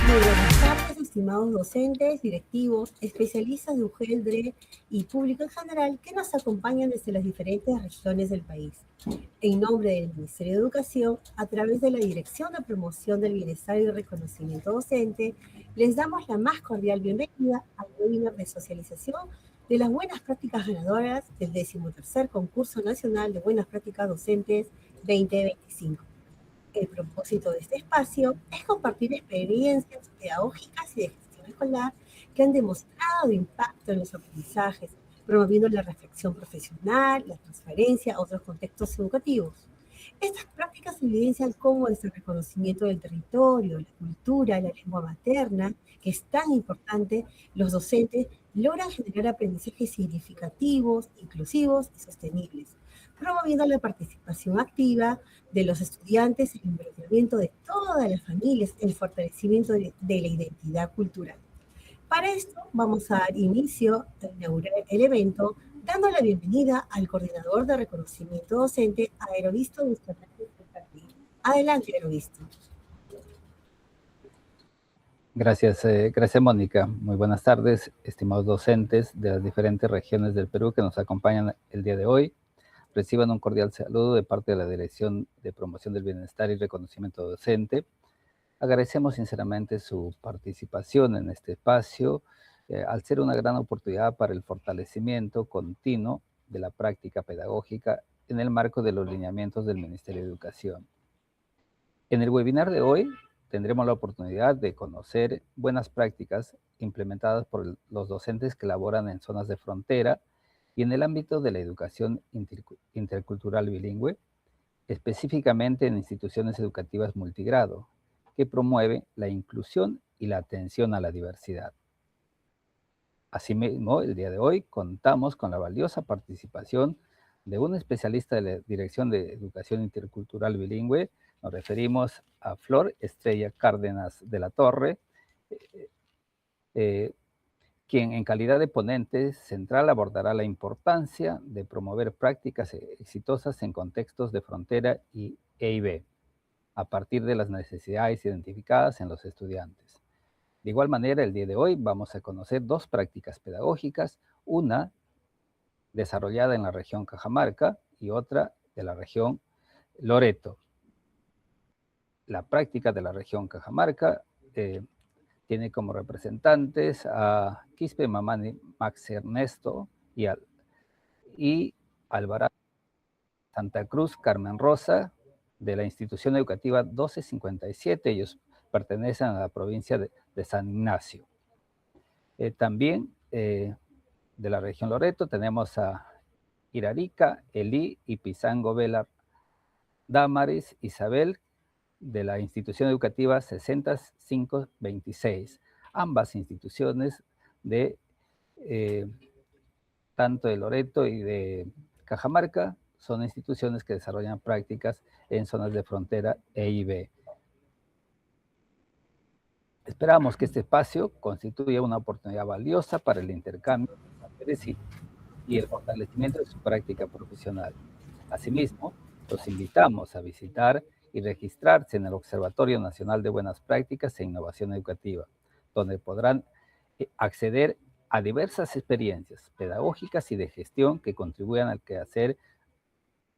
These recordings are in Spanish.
Muy buenas tardes, estimados docentes, directivos, especialistas de UGEL, y público en general que nos acompañan desde las diferentes regiones del país. En nombre del Ministerio de Educación, a través de la Dirección de Promoción del Bienestar y Reconocimiento Docente, les damos la más cordial bienvenida al webinar de socialización de las buenas prácticas ganadoras del 13º Concurso Nacional de Buenas Prácticas Docentes 2025. El propósito de este espacio es compartir experiencias pedagógicas y de gestión escolar que han demostrado impacto en los aprendizajes, promoviendo la reflexión profesional, la transferencia a otros contextos educativos. Estas prácticas evidencian cómo desde el reconocimiento del territorio, la cultura, la lengua materna, que es tan importante, los docentes logran generar aprendizajes significativos, inclusivos y sostenibles, promoviendo la participación activa de los estudiantes, el involucramiento de todas las familias, el fortalecimiento de la identidad cultural. Para esto vamos a dar inicio a inaugurar el evento, dando la bienvenida al coordinador de reconocimiento docente, Aerovisto Bustamante. Adelante, Aerovisto. Gracias Mónica. Muy buenas tardes, estimados docentes de las diferentes regiones del Perú que nos acompañan el día de hoy. Reciban un cordial saludo de parte de la Dirección de Promoción del Bienestar y Reconocimiento Docente. Agradecemos sinceramente su participación en este espacio, al ser una gran oportunidad para el fortalecimiento continuo de la práctica pedagógica en el marco de los lineamientos del Ministerio de Educación. En el webinar de hoy tendremos la oportunidad de conocer buenas prácticas implementadas por los docentes que laboran en zonas de frontera y en el ámbito de la educación intercultural bilingüe, específicamente en instituciones educativas multigrado, que promueve la inclusión y la atención a la diversidad. Asimismo, el día de hoy contamos con la valiosa participación de un especialista de la Dirección de Educación Intercultural Bilingüe. Nos referimos a Flor Estrella Cárdenas de la Torre, quien en calidad de ponente central abordará la importancia de promover prácticas exitosas en contextos de frontera y EIB, a partir de las necesidades identificadas en los estudiantes. De igual manera, el día de hoy vamos a conocer dos prácticas pedagógicas, una desarrollada en la región Cajamarca y otra de la región Loreto. La práctica de la región Cajamarca tiene como representantes a Quispe Mamani Max Ernesto y Alvarado Santa Cruz Carmen Rosa, de la institución educativa 1257. Ellos pertenecen a la provincia de San Ignacio. También de la región Loreto tenemos a Irarica, Elí y Pizango Vela Damaris Isabel, de la institución educativa 6526. Ambas instituciones de tanto de Loreto y de Cajamarca son instituciones que desarrollan prácticas en zonas de frontera EIB. Esperamos que este espacio constituya una oportunidad valiosa para el intercambio de saberes y el fortalecimiento de su práctica profesional. Asimismo, los invitamos a visitar y registrarse en el Observatorio Nacional de Buenas Prácticas e Innovación Educativa, donde podrán acceder a diversas experiencias pedagógicas y de gestión que contribuyan al quehacer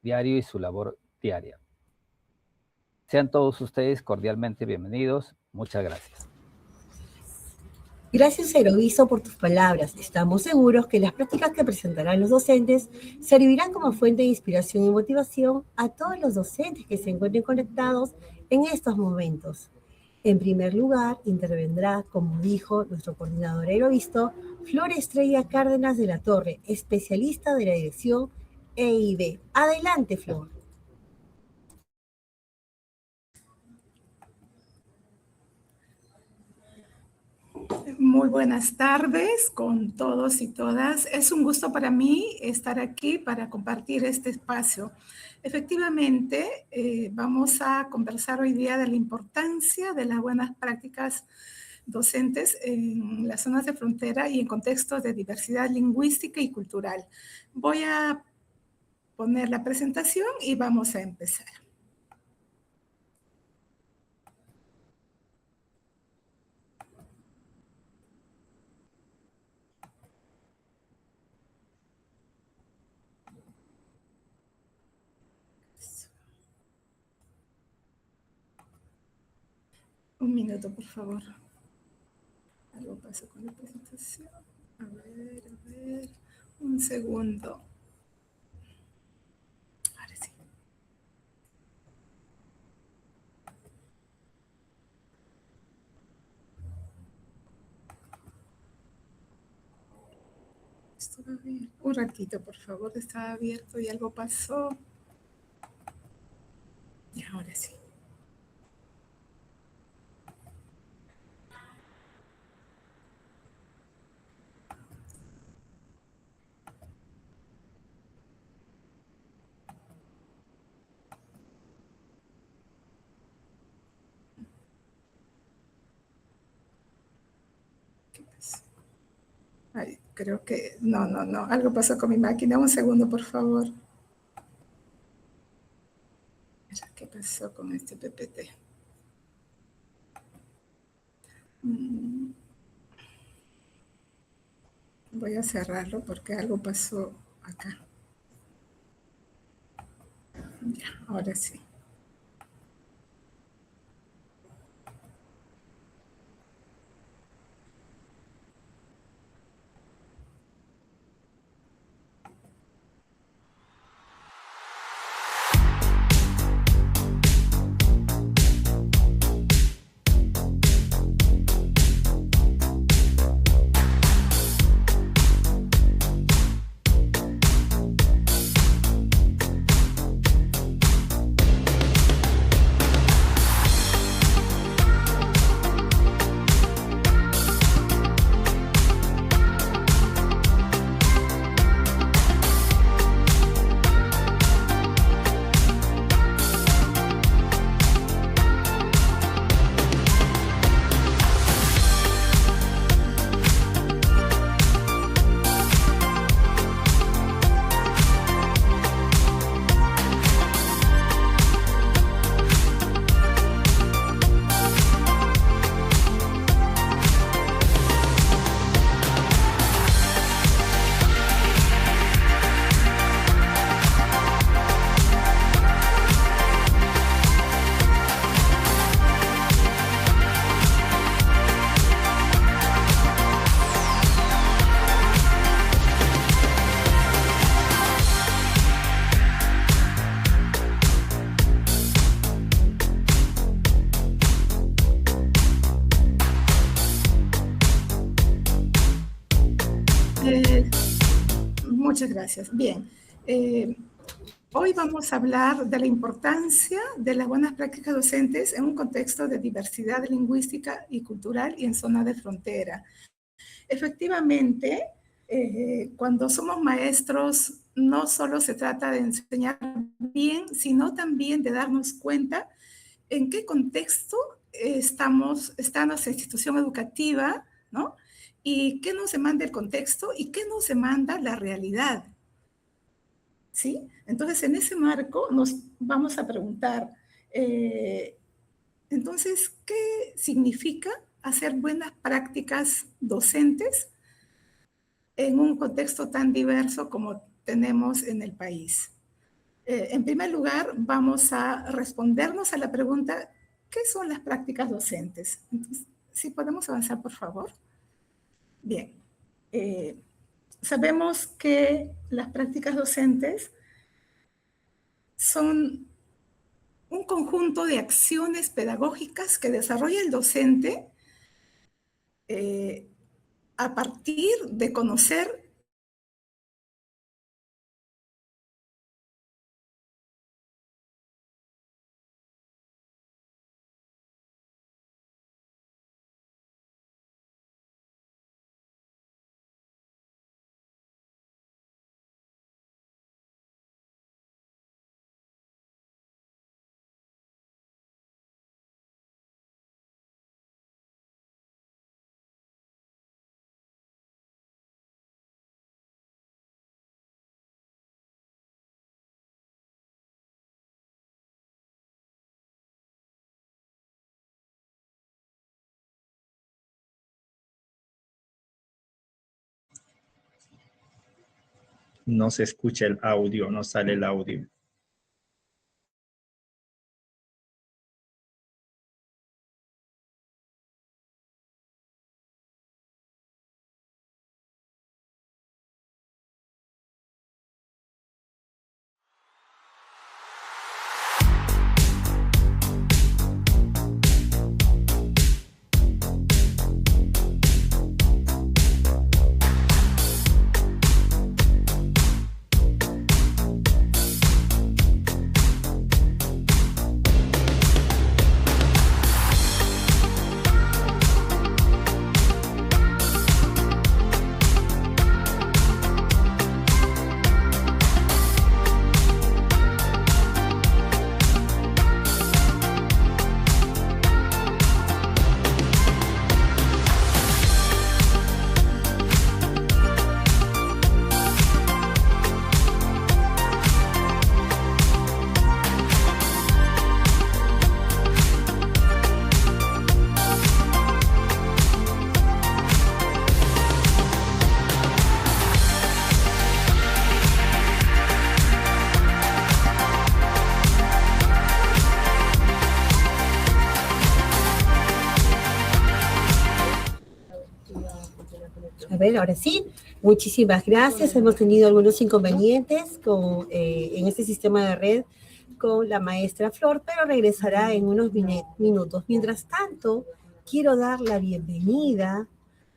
diario y su labor diaria. Sean todos ustedes cordialmente bienvenidos. Muchas gracias. Gracias, Aerovisto, por tus palabras. Estamos seguros que las prácticas que presentarán los docentes servirán como fuente de inspiración y motivación a todos los docentes que se encuentren conectados en estos momentos. En primer lugar, intervendrá, como dijo nuestro coordinador Aerovisto, Flor Estrella Cárdenas de la Torre, especialista de la dirección EIB. Adelante, Flor. Muy buenas tardes con todos y todas. Es un gusto para mí estar aquí para compartir este espacio. Efectivamente, vamos a conversar hoy día de la importancia de las buenas prácticas docentes en las zonas de frontera y en contextos de diversidad lingüística y cultural. Voy a poner la presentación y vamos a empezar. Un minuto, por favor. Algo pasa con la presentación. A ver. Un segundo. Ahora sí. Estaba bien. Un ratito, por favor. Estaba abierto y algo pasó. Y ahora sí. ¿Qué pasó? Ay, creo que... No. Algo pasó con mi máquina. Un segundo, por favor. ¿Qué pasó con este PPT? Voy a cerrarlo porque algo pasó acá. Ya, ahora sí. Muchas gracias. Bien. Hoy vamos a hablar de la importancia de las buenas prácticas docentes en un contexto de diversidad lingüística y cultural y en zona de frontera. Efectivamente, cuando somos maestros, no solo se trata de enseñar bien, sino también de darnos cuenta en qué contexto está nuestra institución educativa, ¿no? Y qué nos demanda el contexto y qué nos demanda la realidad. ¿Sí? Entonces, en ese marco nos vamos a preguntar, entonces, ¿qué significa hacer buenas prácticas docentes en un contexto tan diverso como tenemos en el país? En primer lugar, vamos a respondernos a la pregunta, ¿qué son las prácticas docentes? Entonces, ¿sí podemos avanzar, por favor? Bien. Sabemos que las prácticas docentes son un conjunto de acciones pedagógicas que desarrolla el docente a partir de conocer No se escucha el audio, no sale el audio. A ver, ahora sí, muchísimas gracias. Hemos tenido algunos inconvenientes en este sistema de red con la maestra Flor, pero regresará en unos minutos. Mientras tanto, quiero dar la bienvenida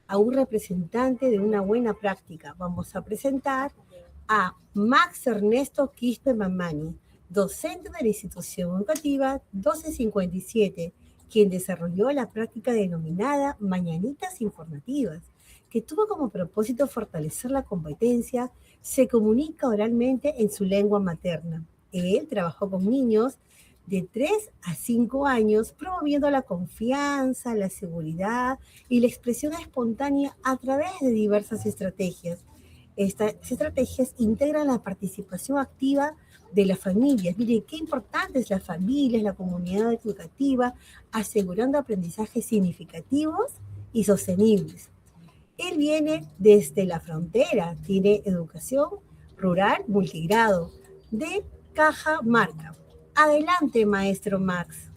a un representante de una buena práctica. Vamos a presentar a Max Ernesto Quispe Mamani, docente de la institución educativa 1257, quien desarrolló la práctica denominada Mañanitas Informativas, que tuvo como propósito fortalecer la competencia, se comunica oralmente en su lengua materna. Él trabajó con niños de 3 a 5 años, promoviendo la confianza, la seguridad y la expresión espontánea a través de diversas estrategias. Estas estrategias integran la participación activa de las familias. Miren, qué importante es la familia, la comunidad educativa, asegurando aprendizajes significativos y sostenibles. Él viene desde la frontera, tiene educación rural multigrado de Cajamarca. Adelante, maestro Max.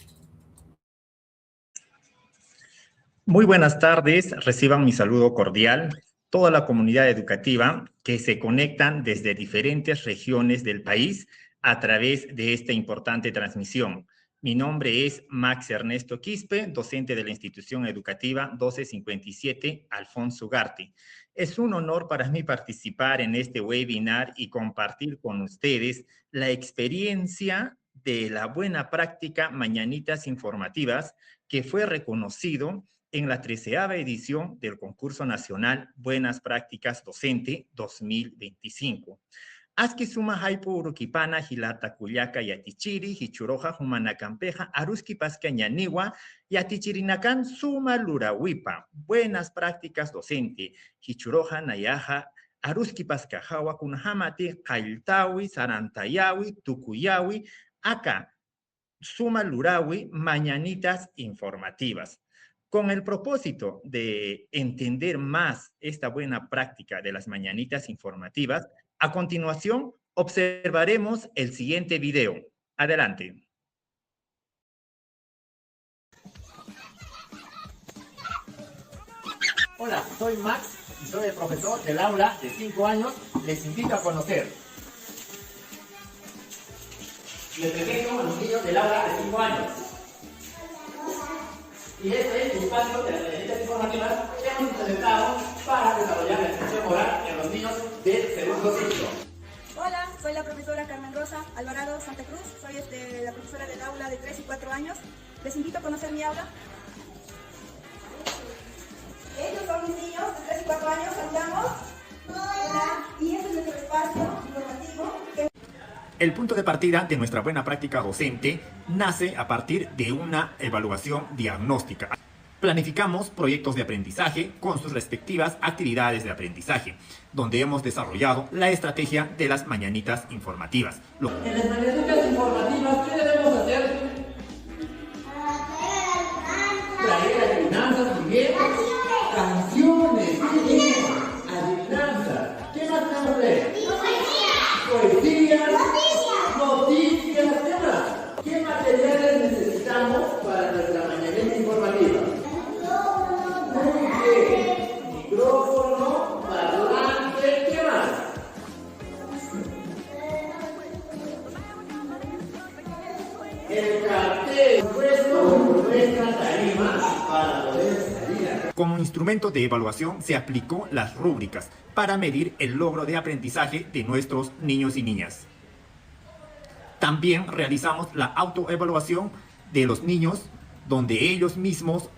Muy buenas tardes, reciban mi saludo cordial. Toda la comunidad educativa que se conectan desde diferentes regiones del país a través de esta importante transmisión. Mi nombre es Max Ernesto Quispe, docente de la institución educativa 1257 Alfonso Ugarte. Es un honor para mí participar en este webinar y compartir con ustedes la experiencia de la buena práctica Mañanitas Informativas, que fue reconocido en la 13ª edición del concurso nacional Buenas Prácticas Docente 2025. Aski suma haipo urukipana hilata kullaka yatichiri, hichuroja humanacampeja, aruski pasca ñaniwa, yatichirinakan suma lurawipa. Buenas prácticas docente, hichuroja nayaja, aruski pasca hawa kunhamati, kailtawi, sarantayawi, tukuyawi, acá suma lurawi, mañanitas informativas. Con el propósito de entender más esta buena práctica de las mañanitas informativas, a continuación observaremos el siguiente video. Adelante. Hola, soy Max y soy el profesor del aula de 5 años. Les invito a conocer. Les presento a los niños del aula de 5 años. Y este es el espacio de las mañanitas informativas que hemos implementado para desarrollar la expresión oral en los niños del segundo ciclo. Hola, soy la profesora Carmen Rosa Alvarado Santa Cruz, soy la profesora del aula de 3 y 4 años. Les invito a conocer mi aula. Ellos son mis niños de 3 y 4 años, saludamos. Hola. Y este es nuestro espacio informativo. El punto de partida de nuestra buena práctica docente nace a partir de una evaluación diagnóstica. Planificamos proyectos de aprendizaje con sus respectivas actividades de aprendizaje, donde hemos desarrollado la estrategia de las mañanitas informativas. En las mañanitas informativas, ¿qué debemos hacer? Traer adivinanzas, muy bien. Canciones, muy bien. Adivinanzas. ¿Qué más tenemos que leer? Poesía. Noticias, ¿qué más? ¿Qué materiales necesitamos para nuestra mañanita informativa? Micrófono, parlante, ¿qué más? El cartel, nuestra tarima para poder salir. Como instrumento de evaluación se aplicó las rúbricas para medir el logro de aprendizaje de nuestros niños y niñas. También realizamos la autoevaluación de los niños, donde ellos mismos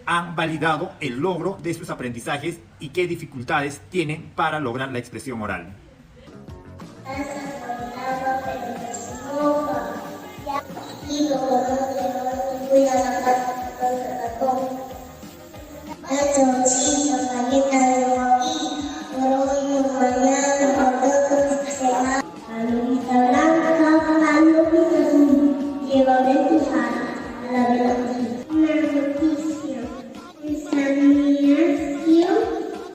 han validado el logro de sus aprendizajes y qué dificultades tienen para lograr la expresión oral.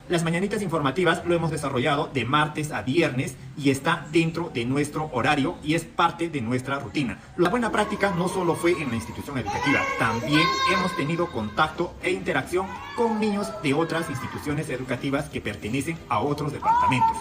Las mañanitas informativas lo hemos desarrollado de martes a viernes y está dentro de nuestro horario y es parte de nuestra rutina. La buena práctica no solo fue en la institución educativa, también hemos tenido contacto e interacción con niños de otras instituciones educativas que pertenecen a otros departamentos.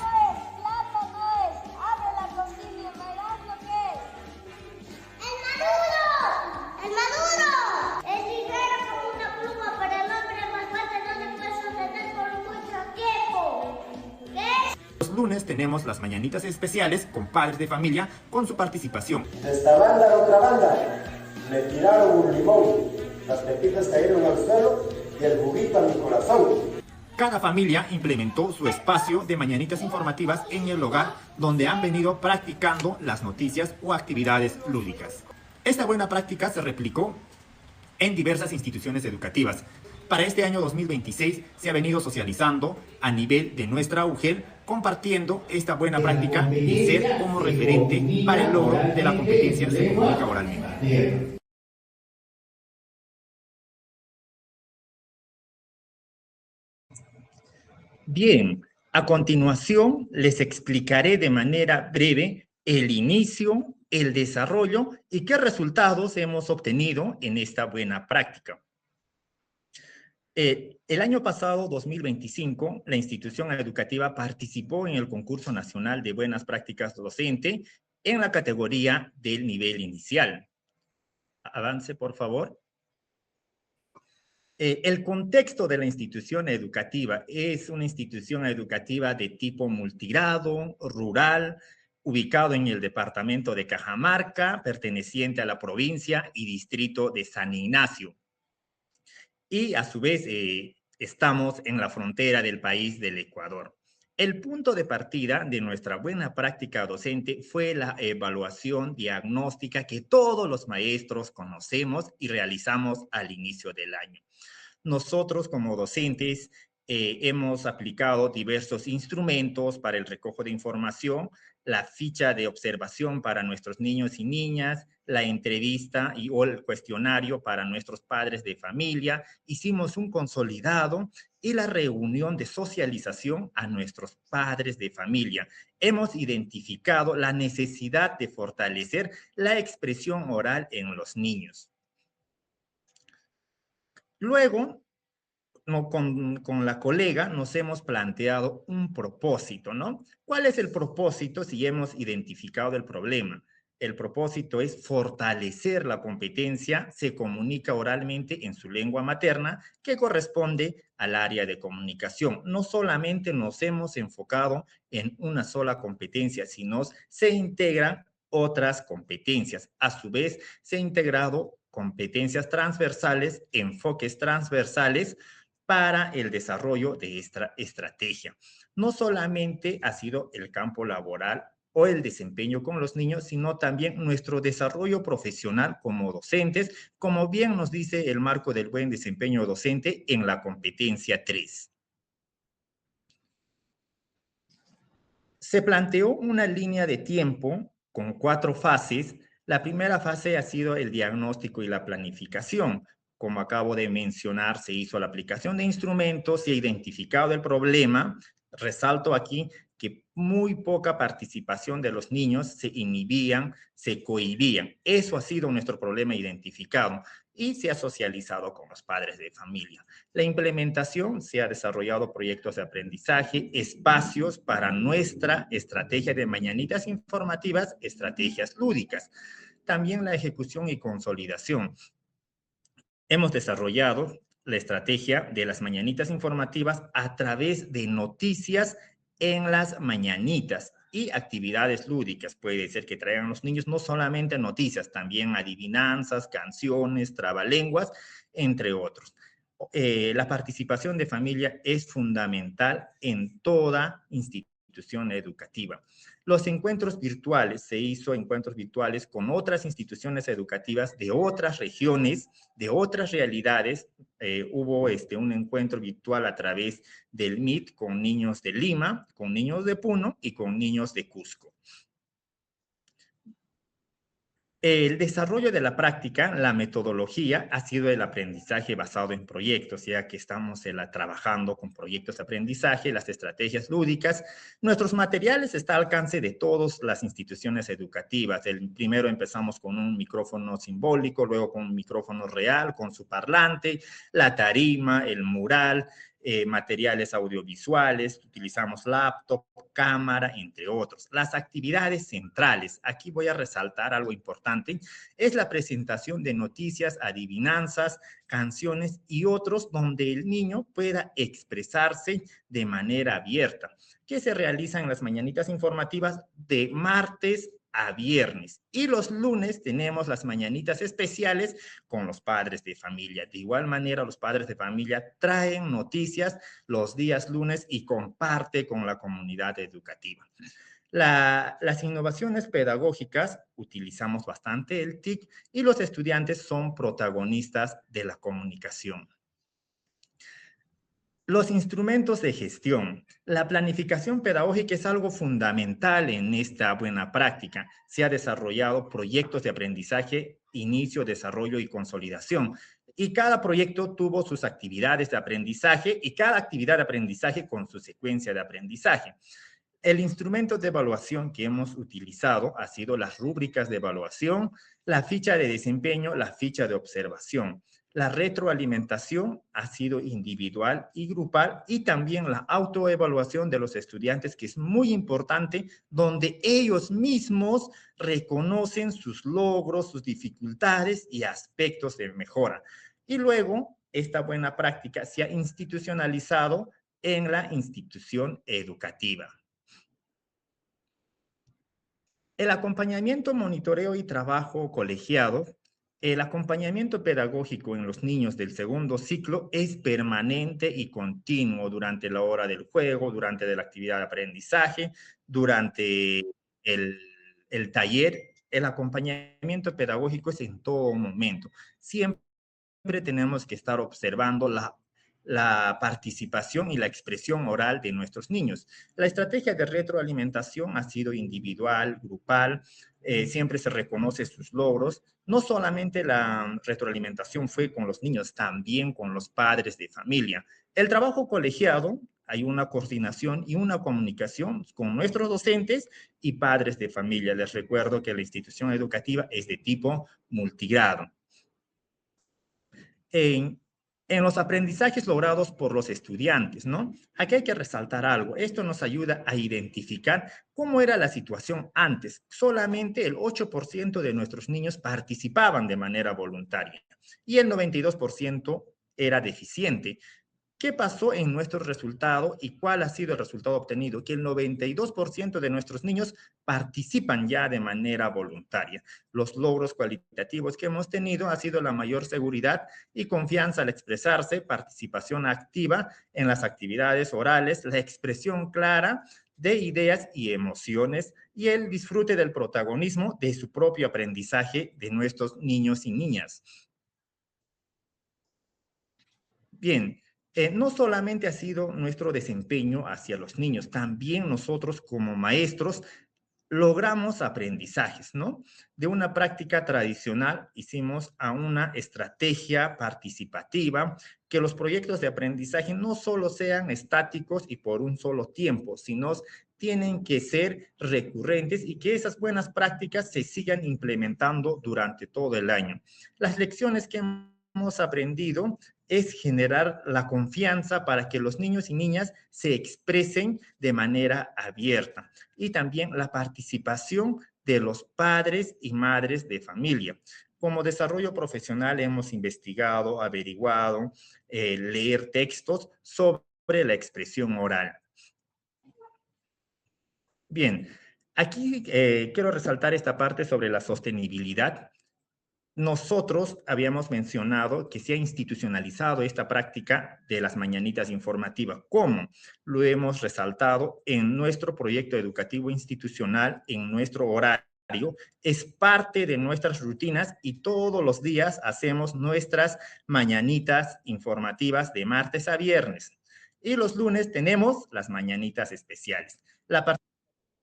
Lunes tenemos las mañanitas especiales con padres de familia con su participación. De esta banda a otra banda me tiraron un limón, las pepitas cayeron al suelo y el juguito a mi corazón. Cada familia implementó su espacio de mañanitas informativas en el hogar donde han venido practicando las noticias o actividades lúdicas. Esta buena práctica se replicó en diversas instituciones educativas. Para este año 2026 se ha venido socializando a nivel de nuestra UGEL, compartiendo esta buena práctica y ser como referente para el logro de la competencia Se Comunica Oralmente. Bien, a continuación les explicaré de manera breve el inicio, el desarrollo y qué resultados hemos obtenido en esta buena práctica. El año pasado, 2025, la institución educativa participó en el concurso nacional de buenas prácticas docente en la categoría del nivel inicial. Avance, por favor. El contexto de la institución educativa es una institución educativa de tipo multigrado, rural, ubicado en el departamento de Cajamarca, perteneciente a la provincia y distrito de San Ignacio. Y a su vez estamos en la frontera del país del Ecuador. El punto de partida de nuestra buena práctica docente fue la evaluación diagnóstica que todos los maestros conocemos y realizamos al inicio del año. Nosotros como docentes hemos aplicado diversos instrumentos para el recojo de información, la ficha de observación para nuestros niños y niñas, la entrevista o el cuestionario para nuestros padres de familia. Hicimos un consolidado y la reunión de socialización a nuestros padres de familia. Hemos identificado la necesidad de fortalecer la expresión oral en los niños. Luego, con la colega nos hemos planteado un propósito, ¿no? ¿Cuál es el propósito si hemos identificado el problema? El propósito es fortalecer la competencia, se comunica oralmente en su lengua materna, que corresponde al área de comunicación. No solamente nos hemos enfocado en una sola competencia, sino se integran otras competencias. A su vez, se han integrado competencias transversales, enfoques transversales, para el desarrollo de esta estrategia. No solamente ha sido el campo laboral o el desempeño con los niños, sino también nuestro desarrollo profesional como docentes, como bien nos dice el marco del buen desempeño docente en la competencia 3. Se planteó una línea de tiempo con 4 fases. La primera fase ha sido el diagnóstico y la planificación. Como acabo de mencionar, se hizo la aplicación de instrumentos, se ha identificado el problema. Resalto aquí que muy poca participación de los niños, se inhibían, se cohibían. Eso ha sido nuestro problema identificado y se ha socializado con los padres de familia. La implementación, se ha desarrollado proyectos de aprendizaje, espacios para nuestra estrategia de mañanitas informativas, estrategias lúdicas. También la ejecución y consolidación. Hemos desarrollado la estrategia de las mañanitas informativas a través de noticias en las mañanitas y actividades lúdicas. Puede ser que traigan los niños no solamente noticias, también adivinanzas, canciones, trabalenguas, entre otros. La participación de familia es fundamental en toda institución educativa. Los encuentros virtuales, se hizo encuentros virtuales con otras instituciones educativas de otras regiones, de otras realidades. Hubo un encuentro virtual a través del Meet con niños de Lima, con niños de Puno y con niños de Cusco. El desarrollo de la práctica, la metodología, ha sido el aprendizaje basado en proyectos, ya que estamos trabajando con proyectos de aprendizaje, las estrategias lúdicas. Nuestros materiales están al alcance de todas las instituciones educativas. Primero empezamos con un micrófono simbólico, luego con un micrófono real, con su parlante, la tarima, el mural, materiales audiovisuales, utilizamos laptop, cámara, entre otros. Las actividades centrales, aquí voy a resaltar algo importante, es la presentación de noticias, adivinanzas, canciones y otros donde el niño pueda expresarse de manera abierta, que se realizan en las mañanitas informativas de martes a viernes. Y los lunes tenemos las mañanitas especiales con los padres de familia. De igual manera, los padres de familia traen noticias los días lunes y comparte con la comunidad educativa. Las innovaciones pedagógicas, utilizamos bastante el TIC y los estudiantes son protagonistas de la comunicación. Los instrumentos de gestión. La planificación pedagógica es algo fundamental en esta buena práctica. Se han desarrollado proyectos de aprendizaje, inicio, desarrollo y consolidación. Y cada proyecto tuvo sus actividades de aprendizaje y cada actividad de aprendizaje con su secuencia de aprendizaje. El instrumento de evaluación que hemos utilizado ha sido las rúbricas de evaluación, la ficha de desempeño, la ficha de observación. La retroalimentación ha sido individual y grupal y también la autoevaluación de los estudiantes, que es muy importante, donde ellos mismos reconocen sus logros, sus dificultades y aspectos de mejora. Y luego, esta buena práctica se ha institucionalizado en la institución educativa. El acompañamiento, monitoreo y trabajo colegiado. El acompañamiento pedagógico en los niños del segundo ciclo es permanente y continuo durante la hora del juego, durante la actividad de aprendizaje, durante el taller. El acompañamiento pedagógico es en todo momento. Siempre tenemos que estar observando la participación y la expresión oral de nuestros niños. La estrategia de retroalimentación ha sido individual, grupal, siempre se reconoce sus logros. No solamente la retroalimentación fue con los niños, también con los padres de familia. El trabajo colegiado, hay una coordinación y una comunicación con nuestros docentes y padres de familia. Les recuerdo que la institución educativa es de tipo multigrado. En los aprendizajes logrados por los estudiantes, ¿no? Aquí hay que resaltar algo. Esto nos ayuda a identificar cómo era la situación antes. Solamente el 8% de nuestros niños participaban de manera voluntaria y el 92% era deficiente. ¿Qué pasó en nuestro resultado y cuál ha sido el resultado obtenido? Que el 92% de nuestros niños participan ya de manera voluntaria. Los logros cualitativos que hemos tenido ha sido la mayor seguridad y confianza al expresarse, participación activa en las actividades orales, la expresión clara de ideas y emociones y el disfrute del protagonismo de su propio aprendizaje de nuestros niños y niñas. Bien. No solamente ha sido nuestro desempeño hacia los niños, también nosotros como maestros logramos aprendizajes, ¿no? De una práctica tradicional hicimos a una estrategia participativa, que los proyectos de aprendizaje no solo sean estáticos y por un solo tiempo, sino tienen que ser recurrentes y que esas buenas prácticas se sigan implementando durante todo el año. Las lecciones que hemos aprendido es generar la confianza para que los niños y niñas se expresen de manera abierta y también la participación de los padres y madres de familia. Como desarrollo profesional hemos investigado, averiguado, leer textos sobre la expresión oral. Bien, aquí quiero resaltar esta parte sobre la sostenibilidad. Nosotros habíamos mencionado que se ha institucionalizado esta práctica de las mañanitas informativas. ¿Cómo? Lo hemos resaltado en nuestro proyecto educativo institucional, en nuestro horario. Es parte de nuestras rutinas y todos los días hacemos nuestras mañanitas informativas de martes a viernes. Y los lunes tenemos las mañanitas especiales. La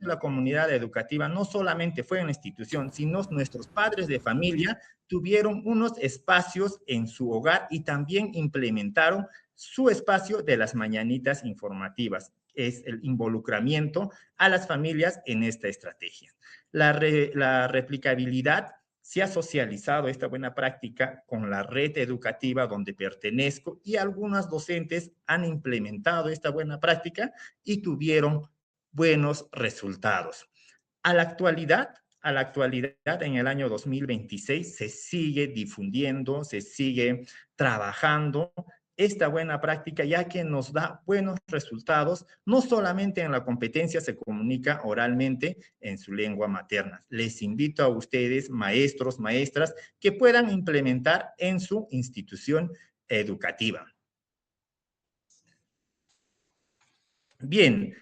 la comunidad educativa no solamente fue una institución, sino nuestros padres de familia tuvieron unos espacios en su hogar y también implementaron su espacio de las mañanitas informativas. Es el involucramiento a las familias en esta estrategia. La replicabilidad se ha socializado esta buena práctica con la red educativa donde pertenezco y algunos docentes han implementado esta buena práctica y tuvieron buenos resultados. A la actualidad, en el año 2026, se sigue difundiendo, se sigue trabajando esta buena práctica, ya que nos da buenos resultados, no solamente en la competencia se comunica oralmente en su lengua materna. Les invito a ustedes, maestros, maestras, que puedan implementar en su institución educativa. Bien,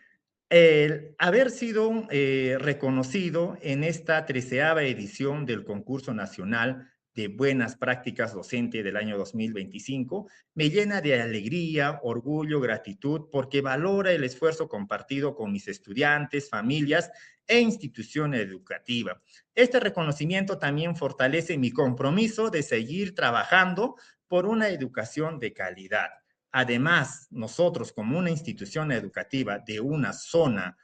el haber sido reconocido en esta 13ª edición del concurso nacional de buenas prácticas docente del año 2025 me llena de alegría, orgullo, gratitud, porque valora el esfuerzo compartido con mis estudiantes, familias e institución educativa. Este reconocimiento también fortalece mi compromiso de seguir trabajando por una educación de calidad. Además, nosotros como una institución educativa de una zona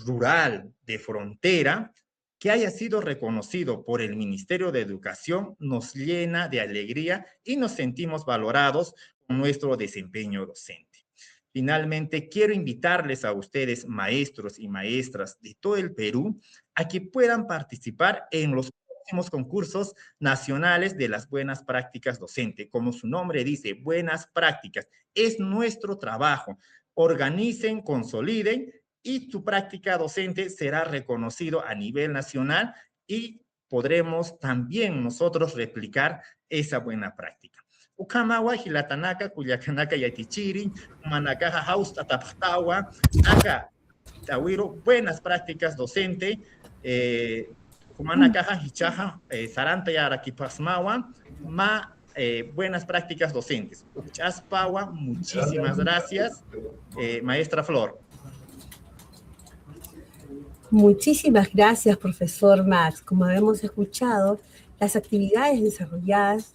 rural de frontera, que haya sido reconocido por el Ministerio de Educación nos llena de alegría y nos sentimos valorados con nuestro desempeño docente. Finalmente, quiero invitarles a ustedes, maestros y maestras de todo el Perú, a que puedan participar en los próximos concursos nacionales de las buenas prácticas docentes. Como su nombre dice, buenas prácticas, es nuestro trabajo. Organicen, consoliden y su práctica docente será reconocido a nivel nacional y podremos también nosotros replicar esa buena práctica. Ukamawa, Hilatanaka, Cuyacanaka, Yatichiri, Manakaja, Haus, Tataptawa, Aka, Tawiro, buenas prácticas docente, Manakaja, Hichaja, Saranta, Yarakipasmawa, buenas prácticas docentes. Uchaspawa, muchísimas gracias, maestra Flor. Muchísimas gracias, profesor Max. Como hemos escuchado, las actividades desarrolladas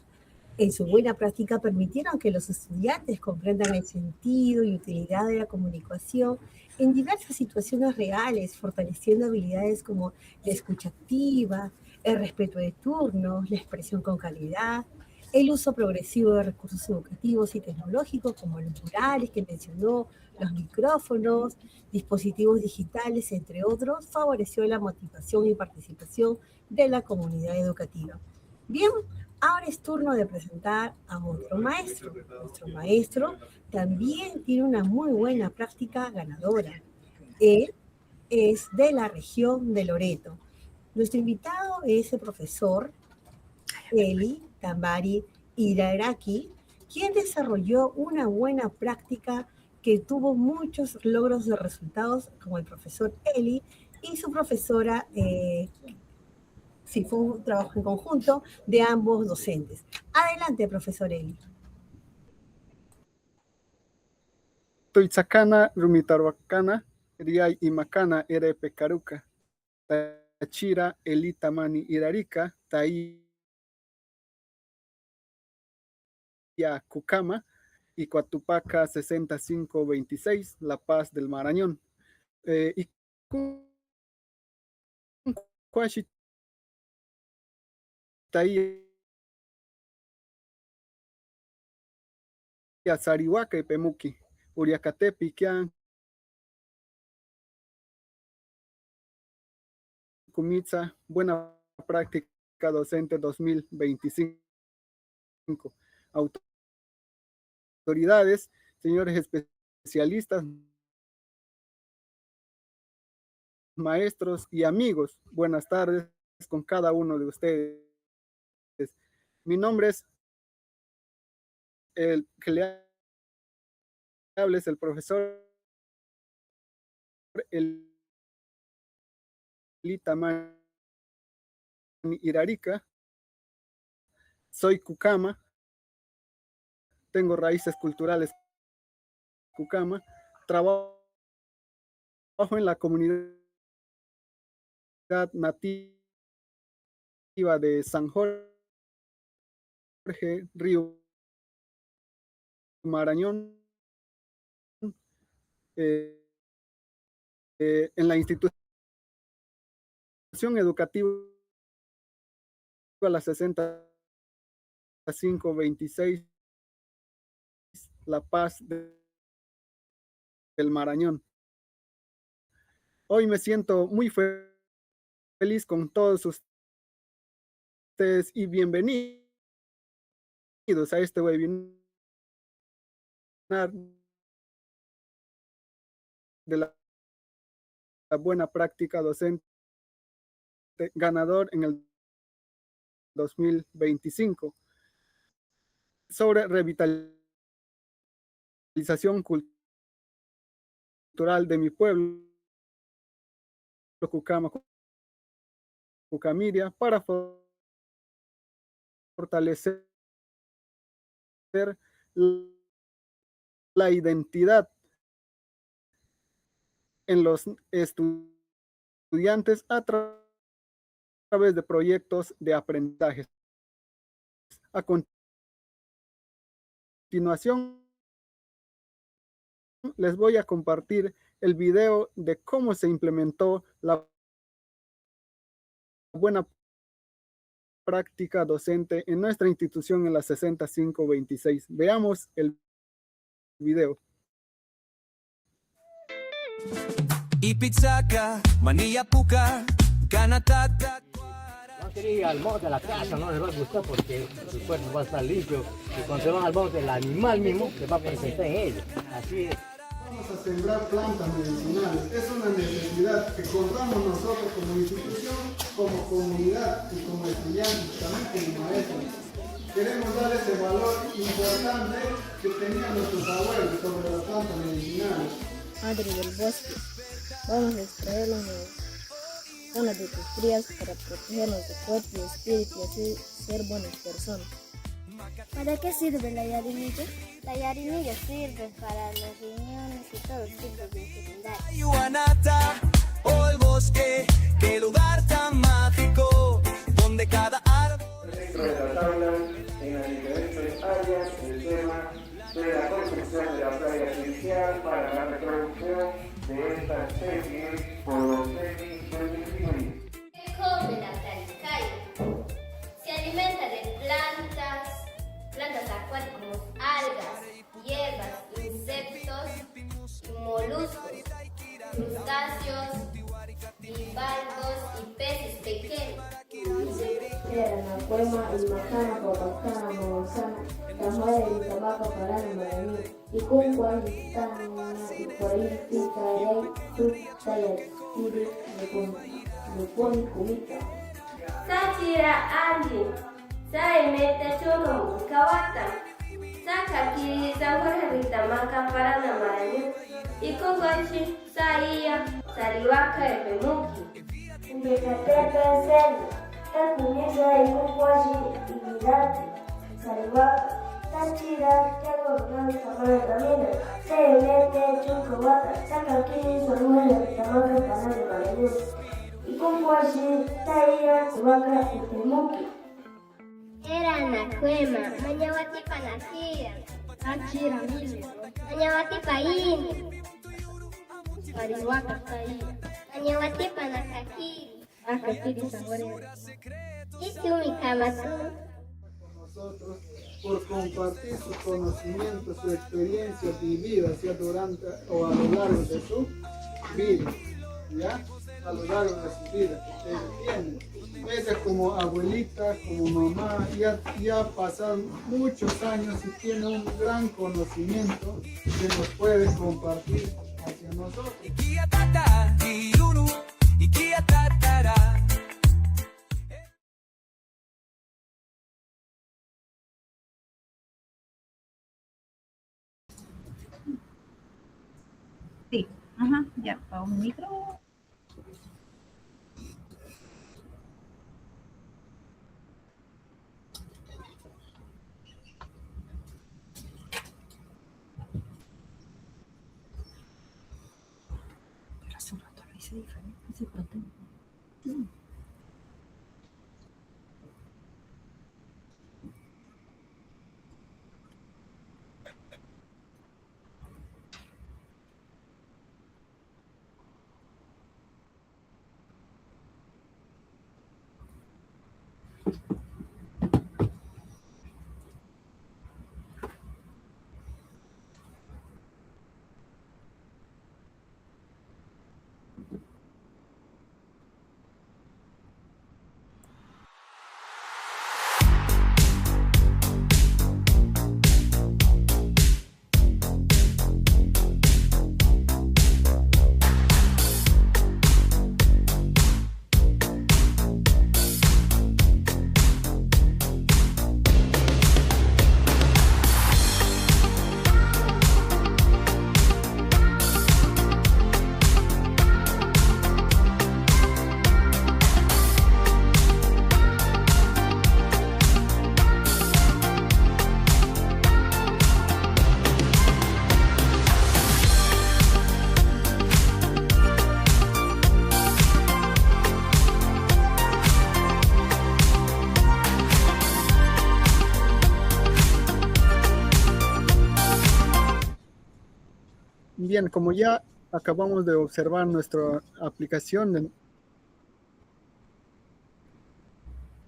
en su buena práctica permitieron que los estudiantes comprendan el sentido y utilidad de la comunicación en diversas situaciones reales, fortaleciendo habilidades como la escucha activa, el respeto de turnos, la expresión con calidad, el uso progresivo de recursos educativos y tecnológicos como los murales que mencionó, los micrófonos, dispositivos digitales, entre otros, favoreció la motivación y participación de la comunidad educativa. Bien, ahora es turno de presentar a otro maestro. Nuestro maestro también tiene una muy buena práctica ganadora. Él es de la región de Loreto. Nuestro invitado es el profesor Eli Tamari Iraraki, quien desarrolló una buena práctica que tuvo muchos logros de resultados, como el profesor Eli y su profesora. Sí, fue un trabajo en conjunto de ambos docentes. Adelante, profesor Eli. Toitzakana, Rumitarwakana, Riay Imakana, Erepe Karuka, Tachira, Elitamani Irarika, Tai Ya Cucama y Coatupaca 6526, La Paz del Marañón. Y Cuashi Tai Ya Sarihuaca y Pemuki, Uriacatepi, Kian, Kumitza, buena práctica docente 2025. Autoridades, señores especialistas, maestros y amigos, buenas tardes con cada uno de ustedes. Mi nombre es el que le habla, es el profesor Elitamani Irarika. Soy Cucama, tengo raíces culturales Cucama, trabajo en la comunidad nativa de San Jorge, Río Marañón, en la institución educativa la 6526 La Paz del Marañón. Hoy me siento muy feliz con todos ustedes y bienvenidos a este webinar de la buena práctica docente ganador en el 2025 sobre revitalización cultural de mi pueblo, Cucama, Cucamiria, para fortalecer la identidad en los estudiantes a través de proyectos de aprendizaje. A continuación, les voy a compartir el video de cómo se implementó la buena práctica docente en nuestra institución en la 6526. Veamos el video. Ipizaca, Manilla Puca, Canatata. No quería ir al monte, a la casa, no les va a gustar porque su cuerpo va a estar limpio. Y cuando se van al monte, el animal mismo se va a presentar en ellos. Así es. Vamos a sembrar plantas medicinales. Es una necesidad que contamos nosotros como institución, como comunidad y como estudiantes, también como maestros. Queremos dar ese valor importante que tenían nuestros abuelos sobre las plantas medicinales. Madre del bosque, vamos a extraer las zonas de tus crías para protegernos de cuerpo y espíritu y así ser buenas personas. ¿Para qué sirve la yarinilla? La yarinilla sirve para los riñones y todos los tipos de enfermedades. Yuanata, o el bosque, qué lugar tan mágico, donde cada árbol... Dentro de la tabla, en las diferentes áreas, el tema de la construcción de la playa artificial para la reproducción de esta especie por los semi-verticulares. ¿Qué come la talicaya? Se alimenta de plantas acuáticas como algas, hierbas, insectos, moluscos, crustáceos, bivalvos y peces pequeños. Era la cuema, el macana, copacana, mozana, tamara y tabaco para el maraní. Y con cual están y por ahí pica y hay fruta y tiri de pone comita. Sachira Andy, Sai mete chono kawata, Saka kiri Jorge Vitamaca para el maraní. Y con guanchi, Saia, Sariwaka y Pemuki. De Catete Cerdo. Takumiza y Kukwashi y Mirati, Sariwaka, Tachira, Tiago, Samara Camina, Sayonete, Chunkawata, Sakakiri, Soruna, Tamaka, Panay, Marayu, y Kukwashi, Taira, Waka y Temuki. Era Nacuema, Mañawati Panakira, Tachira Mili, Mañawati Paín, Sariwaka Taira, Mañawati Panakakiri. Y tú, mi Kamatu. Nosotros por compartir su conocimiento, su experiencia vivida, sea durante o a lo largo de su vida, ¿ya? A lo largo de su vida que ustedes tienen. Ella como abuelita, como mamá, ya ha pasado muchos años y tiene un gran conocimiento que nos puede compartir hacia nosotros. Sí, ajá, ya, apago mi micro. Pero hace un rato lo hice diferente, ese protón. Bien, como ya acabamos de observar nuestra aplicación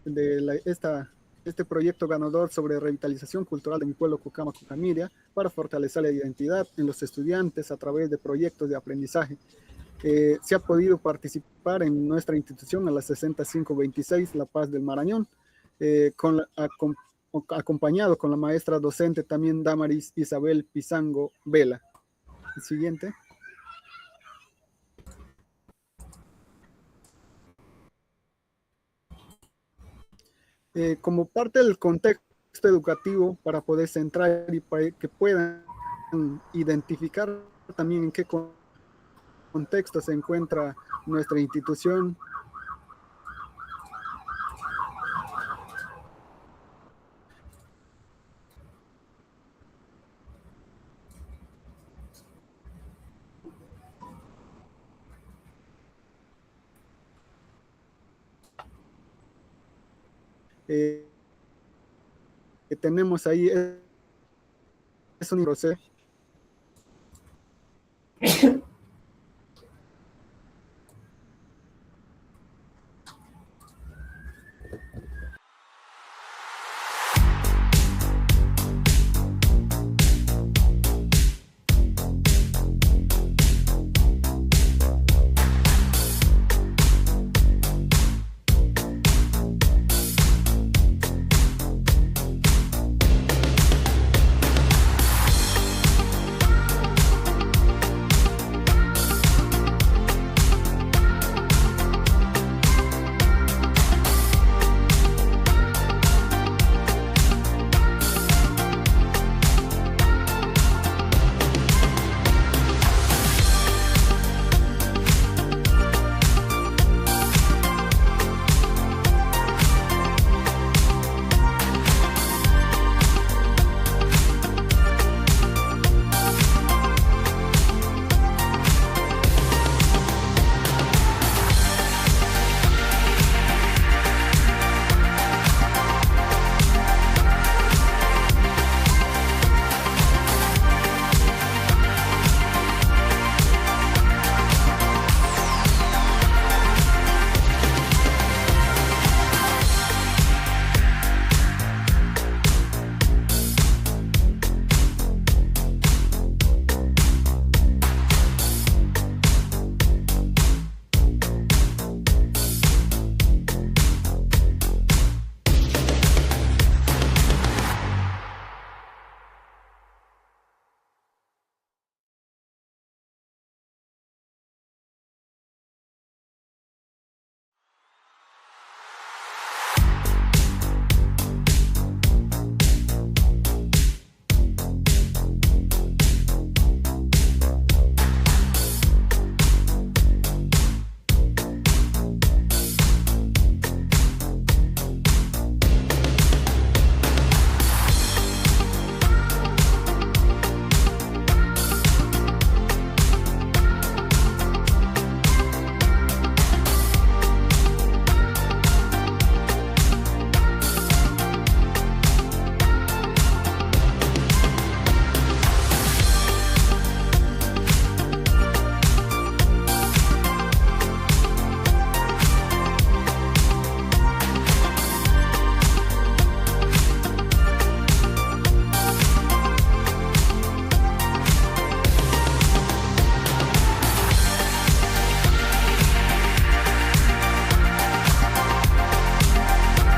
de este proyecto ganador sobre revitalización cultural de mi pueblo Cucama Cucamiria para fortalecer la identidad en los estudiantes a través de proyectos de aprendizaje. Se ha podido participar en nuestra institución a la 6526 La Paz del Marañón, acompañado con la maestra docente también Damaris Isabel Pizango Vela. El siguiente. Como parte del contexto educativo, para poder centrar y para que puedan identificar también en qué contexto se encuentra nuestra institución. Que tenemos ahí es un proceso.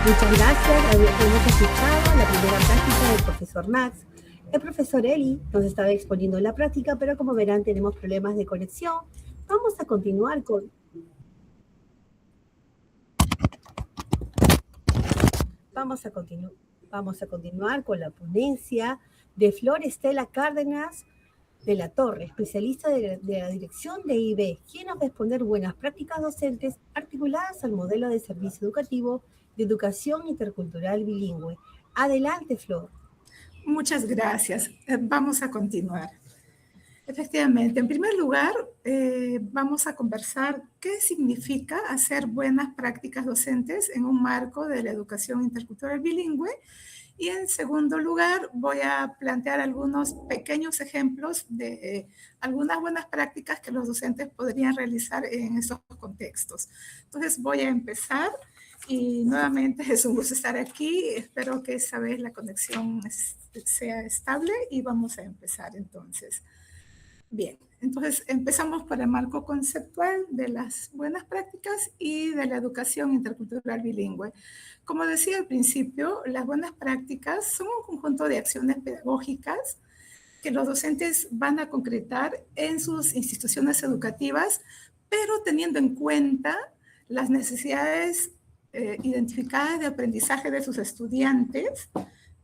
Muchas gracias. Hemos escuchado la primera práctica del profesor Max. El profesor Eli nos estaba exponiendo la práctica, pero como verán tenemos problemas de conexión. Vamos a continuar con... Vamos a continuar con la ponencia de Flor Estela Cárdenas de la Torre, especialista de la Dirección de IB, quien nos va a exponer buenas prácticas docentes articuladas al modelo de servicio educativo de educación intercultural bilingüe. Adelante, Flor. Muchas gracias. Vamos a continuar. Efectivamente, en primer lugar, vamos a conversar qué significa hacer buenas prácticas docentes en un marco de la educación intercultural bilingüe. Y en segundo lugar, voy a plantear algunos pequeños ejemplos de algunas buenas prácticas que los docentes podrían realizar en esos contextos. Entonces, voy a empezar y nuevamente es un gusto estar aquí. Espero que esta vez la conexión sea estable y vamos a empezar entonces. Bien, entonces empezamos por el marco conceptual de las buenas prácticas y de la educación intercultural bilingüe. Como decía al principio, las buenas prácticas son un conjunto de acciones pedagógicas que los docentes van a concretar en sus instituciones educativas, pero teniendo en cuenta las necesidades identificadas de aprendizaje de sus estudiantes,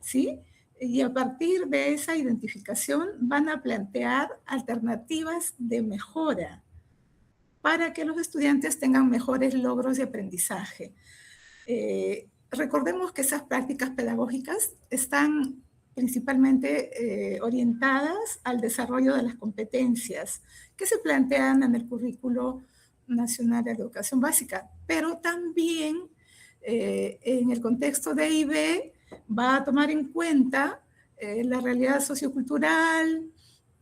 ¿sí? Y a partir de esa identificación van a plantear alternativas de mejora para que los estudiantes tengan mejores logros de aprendizaje. Recordemos que esas prácticas pedagógicas están principalmente orientadas al desarrollo de las competencias que se plantean en el Currículo Nacional de Educación Básica, pero también en el contexto de IB va a tomar en cuenta la realidad sociocultural,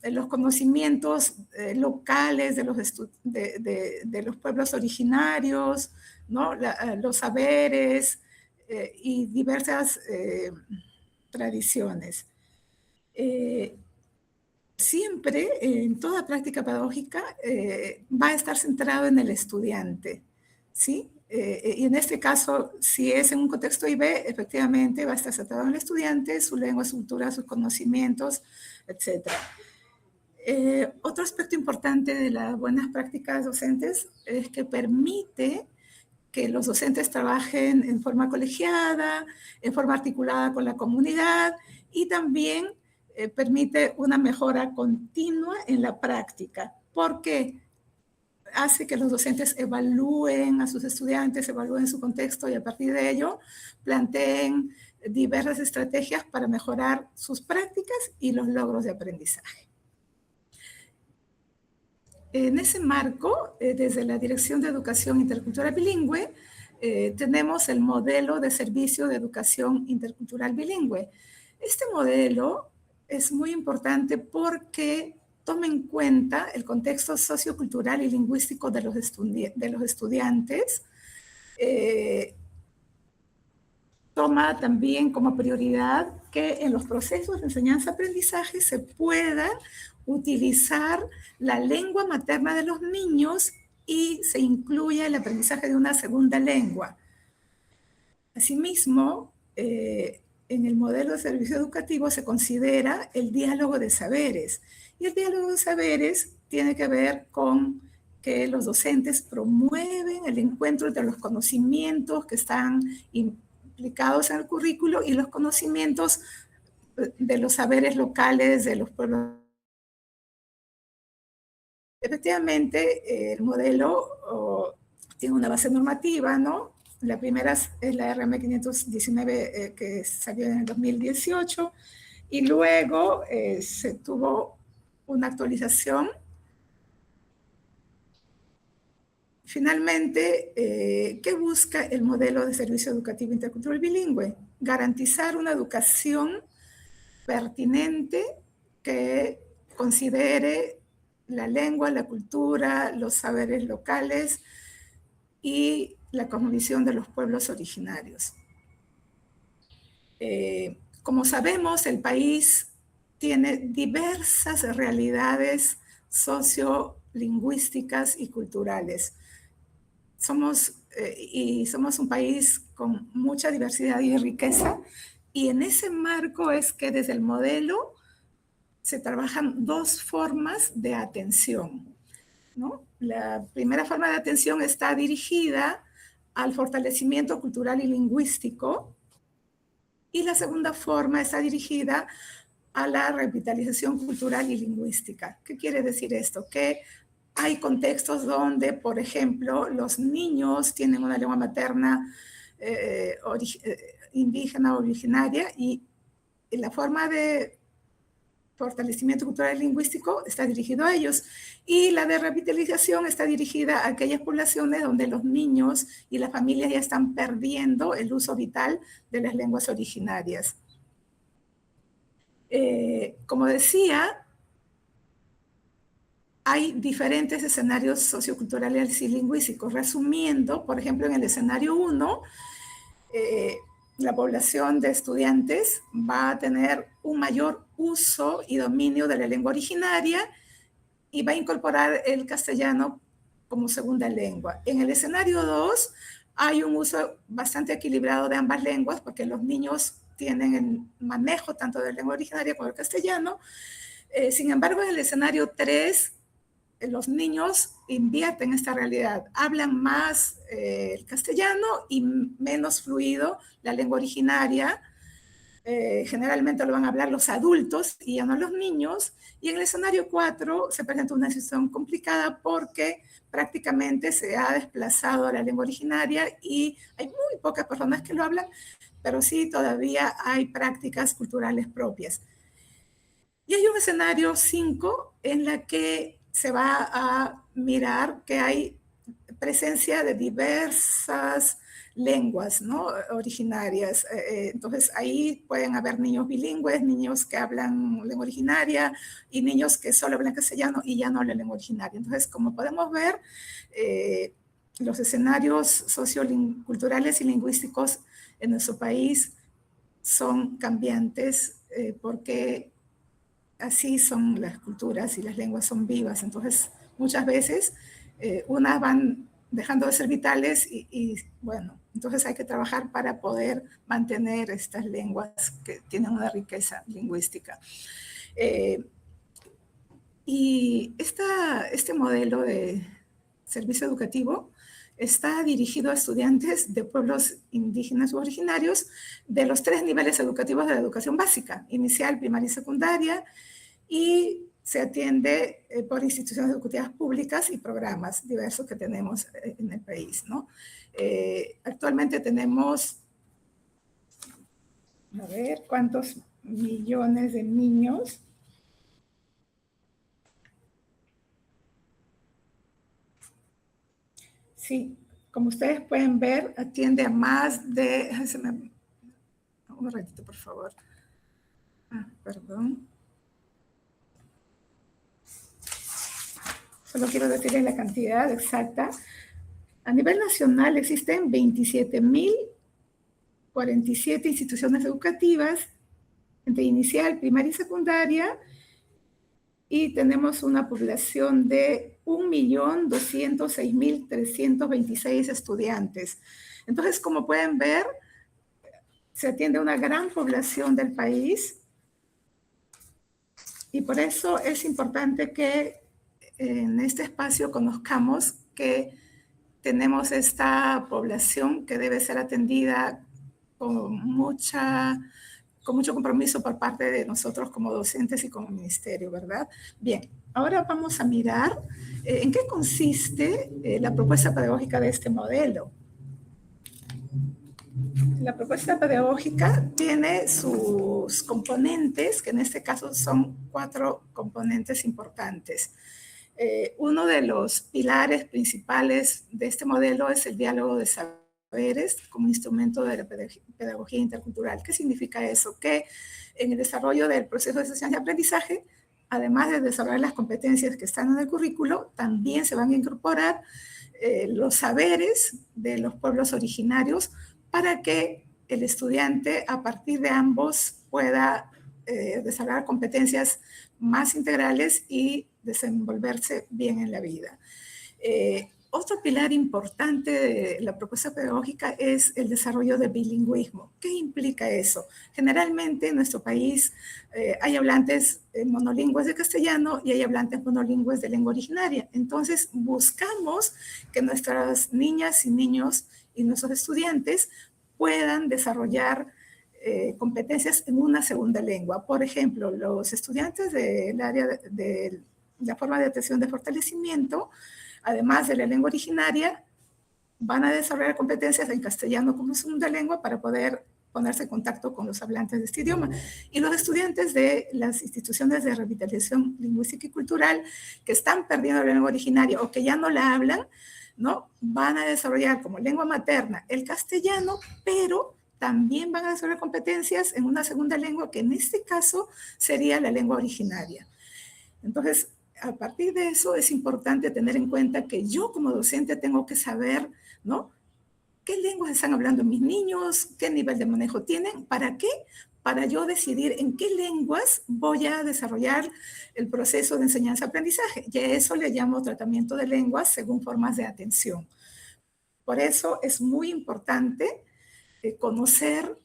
los conocimientos locales de los pueblos originarios, ¿no? Los saberes y diversas tradiciones. Siempre, en toda práctica pedagógica, va a estar centrado en el estudiante, ¿sí? Y en este caso, si es en un contexto IB, efectivamente va a estar centrado en el estudiante, su lengua, su cultura, sus conocimientos, etc. Otro aspecto importante de las buenas prácticas docentes es que permite que los docentes trabajen en forma colegiada, en forma articulada con la comunidad y también permite una mejora continua en la práctica. ¿Por qué? Hace que los docentes evalúen a sus estudiantes, evalúen su contexto y a partir de ello planteen diversas estrategias para mejorar sus prácticas y los logros de aprendizaje. En ese marco, desde la Dirección de Educación Intercultural Bilingüe, tenemos el modelo de servicio de educación intercultural bilingüe. Este modelo es muy importante porque toma en cuenta el contexto sociocultural y lingüístico de los estudiantes, toma también como prioridad que en los procesos de enseñanza-aprendizaje se pueda utilizar la lengua materna de los niños y se incluya el aprendizaje de una segunda lengua. Asimismo, en el modelo de servicio educativo se considera el diálogo de saberes. Y el diálogo de saberes tiene que ver con que los docentes promueven el encuentro entre los conocimientos que están implicados en el currículo y los conocimientos de los saberes locales de los pueblos. Efectivamente, el modelo tiene una base normativa, ¿no? La primera es la RM 519 que salió en el 2018 y luego se tuvo una actualización. Finalmente, ¿qué busca el modelo de servicio educativo intercultural bilingüe? Garantizar una educación pertinente que considere la lengua, la cultura, los saberes locales y la cosmovisión de los pueblos originarios. Como sabemos, el país tiene diversas realidades sociolingüísticas y culturales. Somos y somos un país con mucha diversidad y riqueza, y en ese marco es que desde el modelo se trabajan dos formas de atención, ¿no? La primera forma de atención está dirigida al fortalecimiento cultural y lingüístico, y la segunda forma está dirigida a la revitalización cultural y lingüística. ¿Qué quiere decir esto? Que hay contextos donde, por ejemplo, los niños tienen una lengua materna indígena originaria, y la forma de fortalecimiento cultural y lingüístico está dirigido a ellos, y la de revitalización está dirigida a aquellas poblaciones donde los niños y las familias ya están perdiendo el uso vital de las lenguas originarias. Como decía, hay diferentes escenarios socioculturales y lingüísticos. Resumiendo, por ejemplo, en el escenario 1, la población de estudiantes va a tener un mayor uso y dominio de la lengua originaria y va a incorporar el castellano como segunda lengua. En el escenario 2 hay un uso bastante equilibrado de ambas lenguas, porque los niños tienen el manejo tanto de la lengua originaria como del castellano. Sin embargo, en el escenario 3, los niños invierten esta realidad, hablan más el castellano y menos fluido la lengua originaria. Generalmente lo van a hablar los adultos y ya no los niños. Y en el escenario 4 se presenta una situación complicada, porque prácticamente se ha desplazado la lengua originaria y hay muy pocas personas que lo hablan, pero sí todavía hay prácticas culturales propias. Y hay un escenario 5 en la que se va a mirar que hay presencia de diversas lenguas, ¿no?, originarias. Entonces ahí pueden haber niños bilingües, niños que hablan lengua originaria y niños que solo hablan castellano y ya no hablan lengua originaria. Entonces, como podemos ver, los escenarios socioculturales y lingüísticos en nuestro país son cambiantes, porque así son las culturas y las lenguas son vivas. Entonces, muchas veces unas van dejando de ser vitales y bueno, entonces hay que trabajar para poder mantener estas lenguas que tienen una riqueza lingüística. Y este modelo de servicio educativo está dirigido a estudiantes de pueblos indígenas u originarios de los 3 niveles educativos de la educación básica, inicial, primaria y secundaria, y se atiende por instituciones educativas públicas y programas diversos que tenemos en el país, ¿no? Actualmente tenemos, a ver, ¿cuántos millones de niños? Sí, como ustedes pueden ver, atiende a más de... Un ratito, por favor. Perdón. Solo quiero decirles la cantidad exacta. A nivel nacional existen 27.047 instituciones educativas entre inicial, primaria y secundaria, y tenemos una población de 1.206.326 estudiantes. Entonces, como pueden ver, se atiende a una gran población del país, y por eso es importante que en este espacio conozcamos que tenemos esta población que debe ser atendida con mucho compromiso por parte de nosotros como docentes y como ministerio, ¿verdad? Bien, ahora vamos a mirar en qué consiste la propuesta pedagógica de este modelo. La propuesta pedagógica tiene sus componentes, que en este caso son 4 componentes importantes. Uno de los pilares principales de este modelo es el diálogo de saberes como instrumento de la pedagogía intercultural. ¿Qué significa eso? Que en el desarrollo del proceso de enseñanza y aprendizaje, además de desarrollar las competencias que están en el currículo, también se van a incorporar los saberes de los pueblos originarios para que el estudiante, a partir de ambos, pueda desarrollar competencias más integrales y desenvolverse bien en la vida. Otro pilar importante de la propuesta pedagógica es el desarrollo del bilingüismo. ¿Qué implica eso? Generalmente en nuestro país hay hablantes monolingües de castellano y hay hablantes monolingües de lengua originaria. Entonces buscamos que nuestras niñas y niños y nuestros estudiantes puedan desarrollar competencias en una segunda lengua. Por ejemplo, los estudiantes del área de la forma de atención de fortalecimiento, además de la lengua originaria, van a desarrollar competencias en castellano como segunda lengua para poder ponerse en contacto con los hablantes de este idioma. Y los estudiantes de las instituciones de revitalización lingüística y cultural que están perdiendo la lengua originaria o que ya no la hablan, ¿no? Van a desarrollar como lengua materna el castellano, pero también van a desarrollar competencias en una segunda lengua que en este caso sería la lengua originaria. Entonces, a partir de eso es importante tener en cuenta que yo como docente tengo que saber, ¿no? ¿Qué lenguas están hablando mis niños? ¿Qué nivel de manejo tienen? ¿Para qué? Para yo decidir en qué lenguas voy a desarrollar el proceso de enseñanza-aprendizaje. Y a eso le llamo tratamiento de lenguas según formas de atención. Por eso es muy importante conocer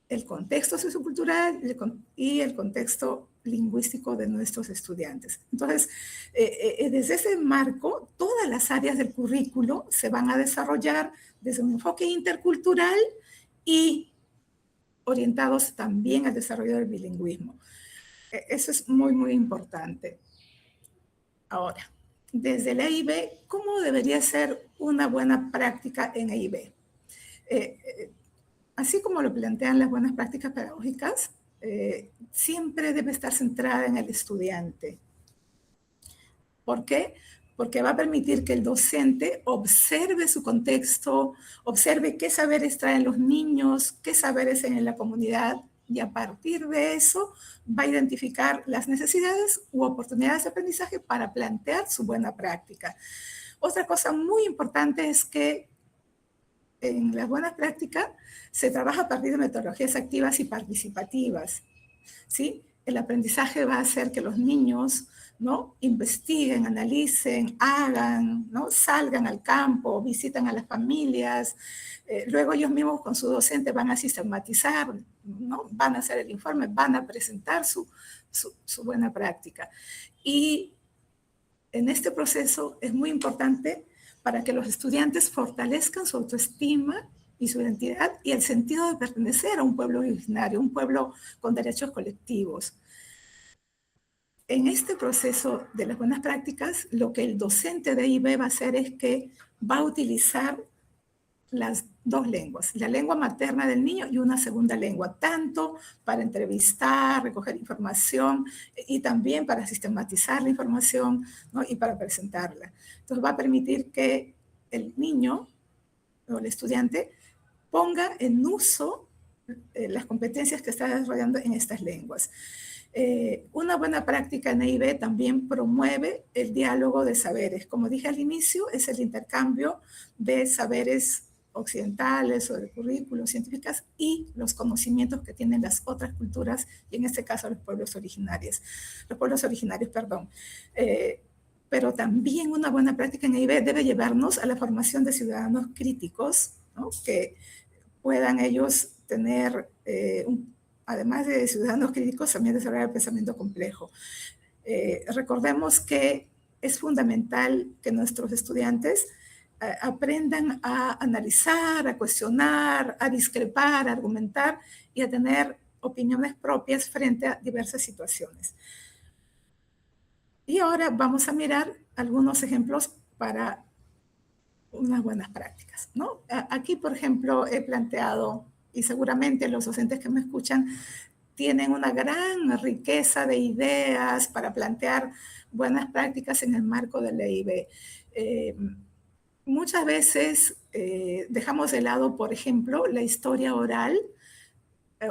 el contexto sociocultural y el contexto lingüístico de nuestros estudiantes. Entonces, desde ese marco, todas las áreas del currículo se van a desarrollar desde un enfoque intercultural y orientados también al desarrollo del bilingüismo. Eso es muy, muy importante. Ahora, desde la EIB, ¿cómo debería ser una buena práctica en EIB? Así como lo plantean las buenas prácticas pedagógicas, siempre debe estar centrada en el estudiante. ¿Por qué? Porque va a permitir que el docente observe su contexto, observe qué saberes traen los niños, qué saberes hay en la comunidad, y a partir de eso va a identificar las necesidades u oportunidades de aprendizaje para plantear su buena práctica. Otra cosa muy importante es que en las buenas prácticas se trabaja a partir de metodologías activas y participativas, ¿sí? El aprendizaje va a hacer que los niños, ¿no? Investiguen, analicen, hagan, ¿no? Salgan al campo, visiten a las familias, luego ellos mismos con su docente van a sistematizar, ¿no? Van a hacer el informe, van a presentar su buena práctica. Y en este proceso es muy importante para que los estudiantes fortalezcan su autoestima y su identidad y el sentido de pertenecer a un pueblo originario, un pueblo con derechos colectivos. En este proceso de las buenas prácticas, lo que el docente de EIB va a hacer es que va a utilizar las dos lenguas, la lengua materna del niño y una segunda lengua, tanto para entrevistar, recoger información y también para sistematizar la información, ¿no? Y para presentarla. Entonces va a permitir que el niño o el estudiante ponga en uso las competencias que está desarrollando en estas lenguas. Una buena práctica en EIB también promueve el diálogo de saberes. Como dije al inicio, es el intercambio de saberes occidentales o de currículos científicos y los conocimientos que tienen las otras culturas, y en este caso los pueblos originarios. Pero también una buena práctica en EIB debe llevarnos a la formación de ciudadanos críticos, ¿no? Que puedan ellos tener, además de ciudadanos críticos, también desarrollar el pensamiento complejo. Recordemos que es fundamental que nuestros estudiantes aprendan a analizar, a cuestionar, a discrepar, a argumentar y a tener opiniones propias frente a diversas situaciones. Y ahora vamos a mirar algunos ejemplos para unas buenas prácticas, ¿no? Aquí, por ejemplo, he planteado, y seguramente los docentes que me escuchan tienen una gran riqueza de ideas para plantear buenas prácticas en el marco de la EIB. Muchas veces dejamos de lado, por ejemplo, la historia oral,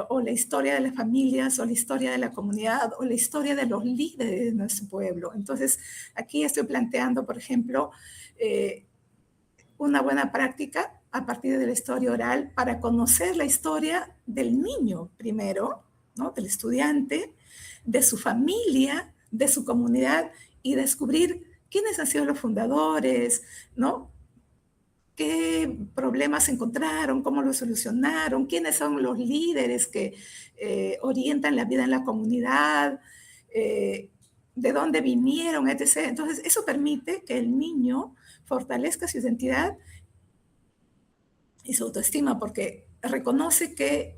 o la historia de las familias, o la historia de la comunidad, o la historia de los líderes de nuestro pueblo. Entonces, aquí estoy planteando, por ejemplo, una buena práctica a partir de la historia oral para conocer la historia del niño primero, ¿no? Del estudiante, de su familia, de su comunidad, y descubrir quiénes han sido los fundadores, ¿no? qué problemas encontraron, cómo los solucionaron, quiénes son los líderes que orientan la vida en la comunidad, de dónde vinieron, etc. Entonces, eso permite que el niño fortalezca su identidad y su autoestima, porque reconoce que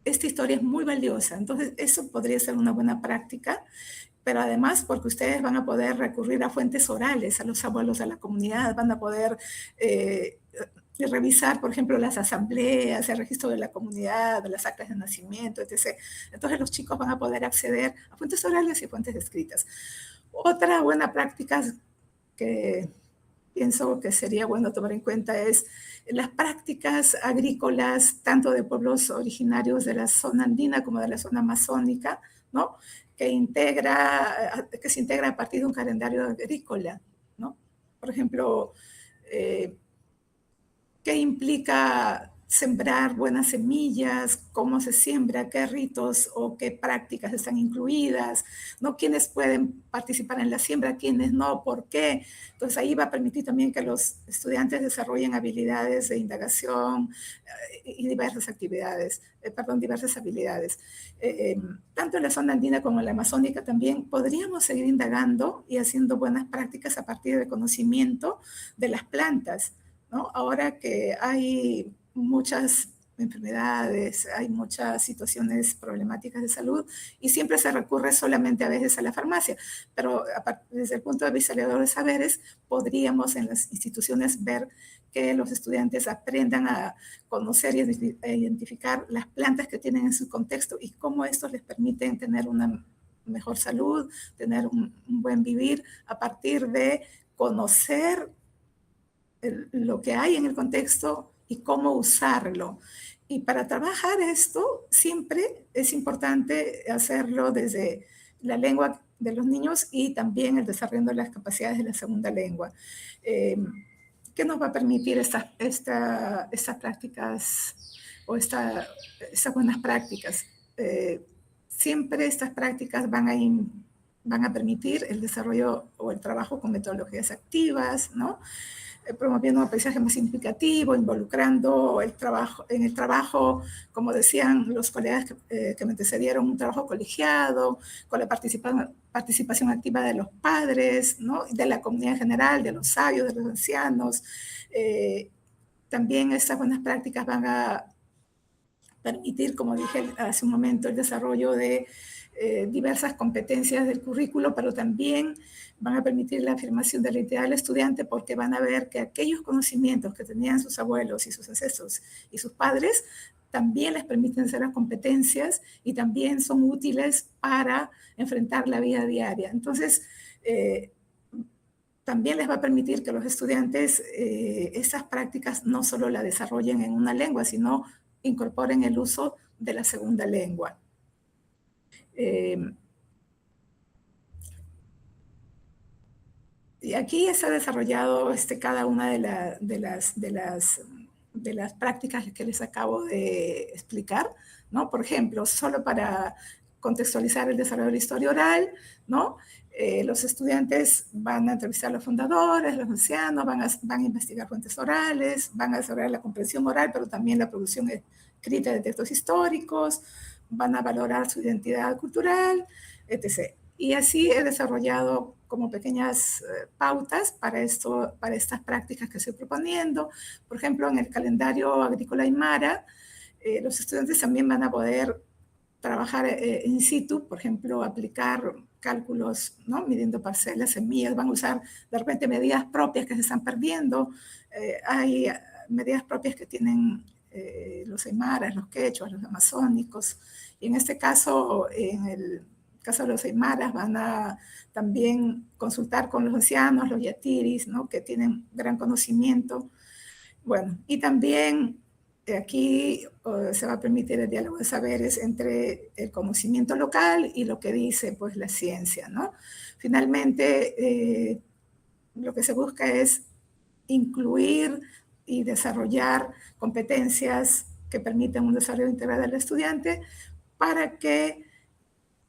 esta historia es muy valiosa. Entonces, eso podría ser una buena práctica, pero además porque ustedes van a poder recurrir a fuentes orales, a los abuelos de la comunidad, van a poder revisar, por ejemplo, las asambleas, el registro de la comunidad, las actas de nacimiento, etc. Entonces los chicos van a poder acceder a fuentes orales y fuentes escritas. Otra buena práctica que pienso que sería bueno tomar en cuenta es las prácticas agrícolas, tanto de pueblos originarios de la zona andina como de la zona amazónica, ¿no? Que se integra a partir de un calendario agrícola, ¿no? Por ejemplo, ¿qué implica sembrar buenas semillas? ¿Cómo se siembra? ¿Qué ritos o qué prácticas están incluidas? ¿No? ¿Quiénes pueden participar en la siembra? ¿Quiénes no? ¿Por qué? Entonces ahí va a permitir también que los estudiantes desarrollen habilidades de indagación y diversas habilidades. Tanto en la zona andina como en la amazónica también podríamos seguir indagando y haciendo buenas prácticas a partir del conocimiento de las plantas, ¿no? Ahora que hay muchas enfermedades, hay muchas situaciones problemáticas de salud y siempre se recurre solamente a veces a la farmacia, pero desde el punto de vista de saberes podríamos en las instituciones ver que los estudiantes aprendan a conocer y a identificar las plantas que tienen en su contexto y cómo estos les permiten tener una mejor salud, tener un buen vivir a partir de conocer lo que hay en el contexto y cómo usarlo. Y para trabajar esto, siempre es importante hacerlo desde la lengua de los niños y también el desarrollo de las capacidades de la segunda lengua. ¿Qué nos va a permitir estas prácticas o estas buenas prácticas? Siempre estas prácticas van a permitir el desarrollo o el trabajo con metodologías activas, ¿no? Promoviendo un aprendizaje más significativo, involucrando en el trabajo, como decían los colegas que me antecedieron, un trabajo colegiado, con la participación activa de los padres, ¿no? De la comunidad en general, de los sabios, de los ancianos. También estas buenas prácticas van a permitir, como dije hace un momento, el desarrollo de diversas competencias del currículo, pero también van a permitir la afirmación de la identidad del estudiante porque van a ver que aquellos conocimientos que tenían sus abuelos y sus ancestros y sus padres también les permiten ser las competencias y también son útiles para enfrentar la vida diaria. Entonces, también les va a permitir que los estudiantes esas prácticas no solo la desarrollen en una lengua, sino incorporen el uso de la segunda lengua. Y aquí se ha desarrollado cada una de las prácticas que les acabo de explicar, ¿no? Por ejemplo, solo para contextualizar el desarrollo de la historia oral, ¿no? Los estudiantes van a entrevistar a los fundadores, los ancianos, van a investigar fuentes orales, van a desarrollar la comprensión oral, pero también la producción escrita de textos históricos, van a valorar su identidad cultural, etc. Y así he desarrollado como pequeñas pautas para estas prácticas que estoy proponiendo. Por ejemplo, en el calendario agrícola aymara, los estudiantes también van a poder trabajar in situ, por ejemplo, aplicar cálculos, ¿no? Midiendo parcelas, semillas, van a usar de repente medidas propias que se están perdiendo. Hay medidas propias que tienen los aymaras, los quechuas, los amazónicos, y en este caso, en el caso de los aymaras, van a también consultar con los ancianos, los yatiris, ¿no? Que tienen gran conocimiento. Bueno, y también aquí se va a permitir el diálogo de saberes entre el conocimiento local y lo que dice pues, la ciencia, ¿no? Finalmente, lo que se busca es incluir y desarrollar competencias que permitan un desarrollo integral del estudiante para que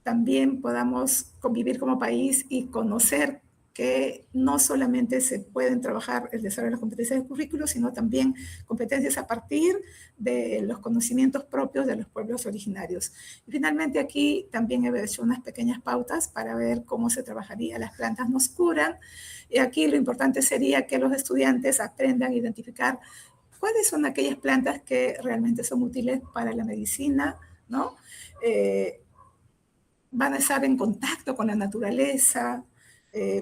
también podamos convivir como país y conocer que no solamente se pueden trabajar el desarrollo de las competencias del currículo, sino también competencias a partir de los conocimientos propios de los pueblos originarios. Y finalmente aquí también he hecho unas pequeñas pautas para ver cómo se trabajaría Las plantas nos curan. Y aquí lo importante sería que los estudiantes aprendan a identificar cuáles son aquellas plantas que realmente son útiles para la medicina, ¿no? Van a estar en contacto con la naturaleza,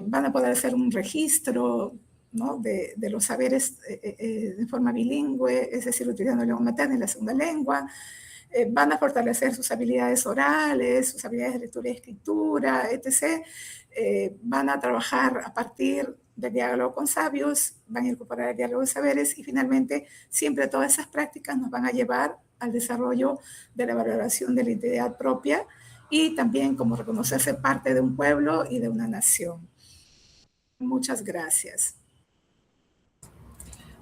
van a poder hacer un registro, ¿no?, de los saberes de forma bilingüe, es decir, utilizando la lengua materna y la segunda lengua. Van a fortalecer sus habilidades orales, sus habilidades de lectura y escritura, etc. Van a trabajar a partir del diálogo con sabios, van a incorporar el diálogo de saberes y finalmente siempre todas esas prácticas nos van a llevar al desarrollo de la valoración de la identidad propia y también como reconocerse parte de un pueblo y de una nación. Muchas gracias.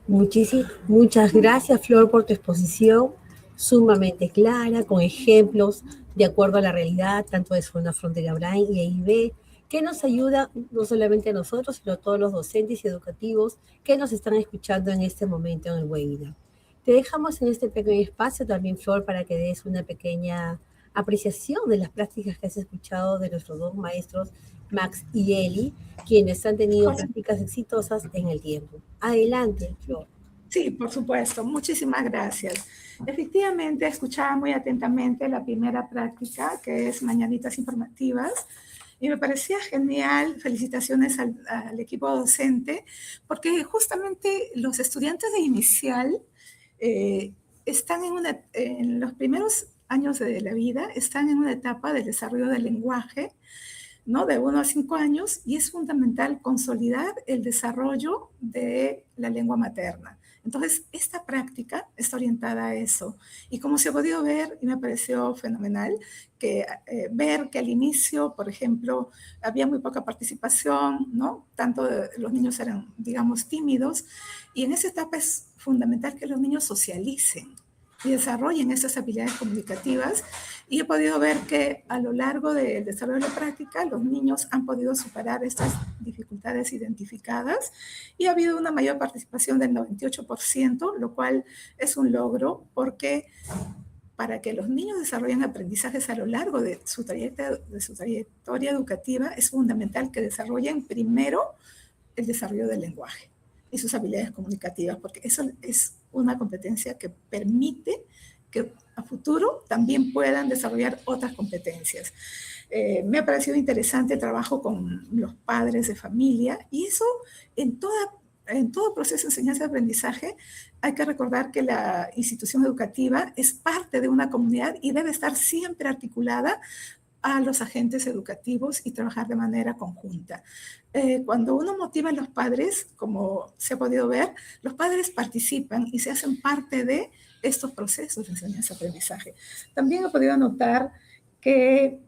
Muchas gracias, Flor, por tu exposición sumamente clara, con ejemplos de acuerdo a la realidad, tanto de Zona Frontera Brain y EIB, que nos ayuda no solamente a nosotros, sino a todos los docentes y educativos que nos están escuchando en este momento en el webinar. Te dejamos en este pequeño espacio también, Flor, para que des una pequeña apreciación de las prácticas que has escuchado de nuestros dos maestros, Max y Eli, quienes han tenido prácticas exitosas en el tiempo. Adelante, Flor. Sí, por supuesto. Muchísimas gracias. Efectivamente, escuchaba muy atentamente la primera práctica, que es Mañanitas Informativas, y me parecía genial. Felicitaciones al equipo docente, porque justamente los estudiantes de inicial están en los primeros años de la vida, están en una etapa del desarrollo del lenguaje, ¿no?, de 1 a 5 años, y es fundamental consolidar el desarrollo de la lengua materna. Entonces, esta práctica está orientada a eso. Y como se ha podido ver, y me pareció fenomenal, que ver que al inicio, por ejemplo, había muy poca participación, ¿no? Tanto los niños eran, digamos, tímidos, y en esa etapa es fundamental que los niños socialicen y desarrollen esas habilidades comunicativas. Y he podido ver que a lo largo del desarrollo de la práctica, los niños han podido superar estas dificultades identificadas y ha habido una mayor participación del 98%, lo cual es un logro porque para que los niños desarrollen aprendizajes a lo largo de su trayectoria educativa, es fundamental que desarrollen primero el desarrollo del lenguaje y sus habilidades comunicativas, porque eso es una competencia que permite que a futuro también puedan desarrollar otras competencias. Me ha parecido interesante el trabajo con los padres de familia, y eso en todo proceso de enseñanza y aprendizaje hay que recordar que la institución educativa es parte de una comunidad y debe estar siempre articulada a los agentes educativos y trabajar de manera conjunta. Cuando uno motiva a los padres, como se ha podido ver, los padres participan y se hacen parte de estos procesos de enseñanza-aprendizaje. También he podido notar que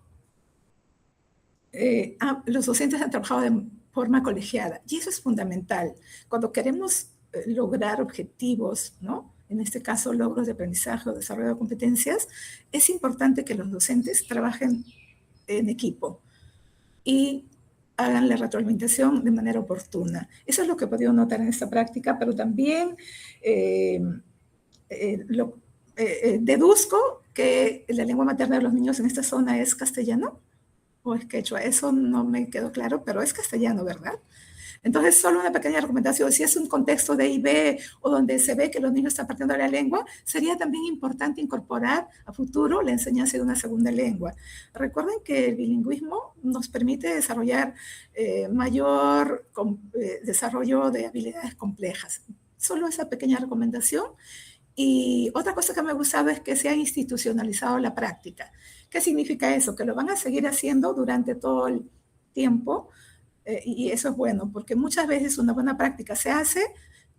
los docentes han trabajado de forma colegiada, y eso es fundamental. Cuando queremos lograr objetivos, ¿no?, en este caso logros de aprendizaje o desarrollo de competencias, es importante que los docentes trabajen en equipo y hagan la retroalimentación de manera oportuna. Eso es lo que he podido notar en esta práctica, pero también deduzco que la lengua materna de los niños en esta zona es castellano o es quechua. Eso no me quedó claro, pero es castellano, ¿verdad? Entonces, solo una pequeña recomendación: si es un contexto de IB o donde se ve que los niños están partiendo de la lengua, sería también importante incorporar a futuro la enseñanza de una segunda lengua. Recuerden que el bilingüismo nos permite desarrollar mayor desarrollo de habilidades complejas. Solo esa pequeña recomendación. Y otra cosa que me ha gustado es que se ha institucionalizado la práctica. ¿Qué significa eso? Que lo van a seguir haciendo durante todo el tiempo. Y eso es bueno, porque muchas veces una buena práctica se hace,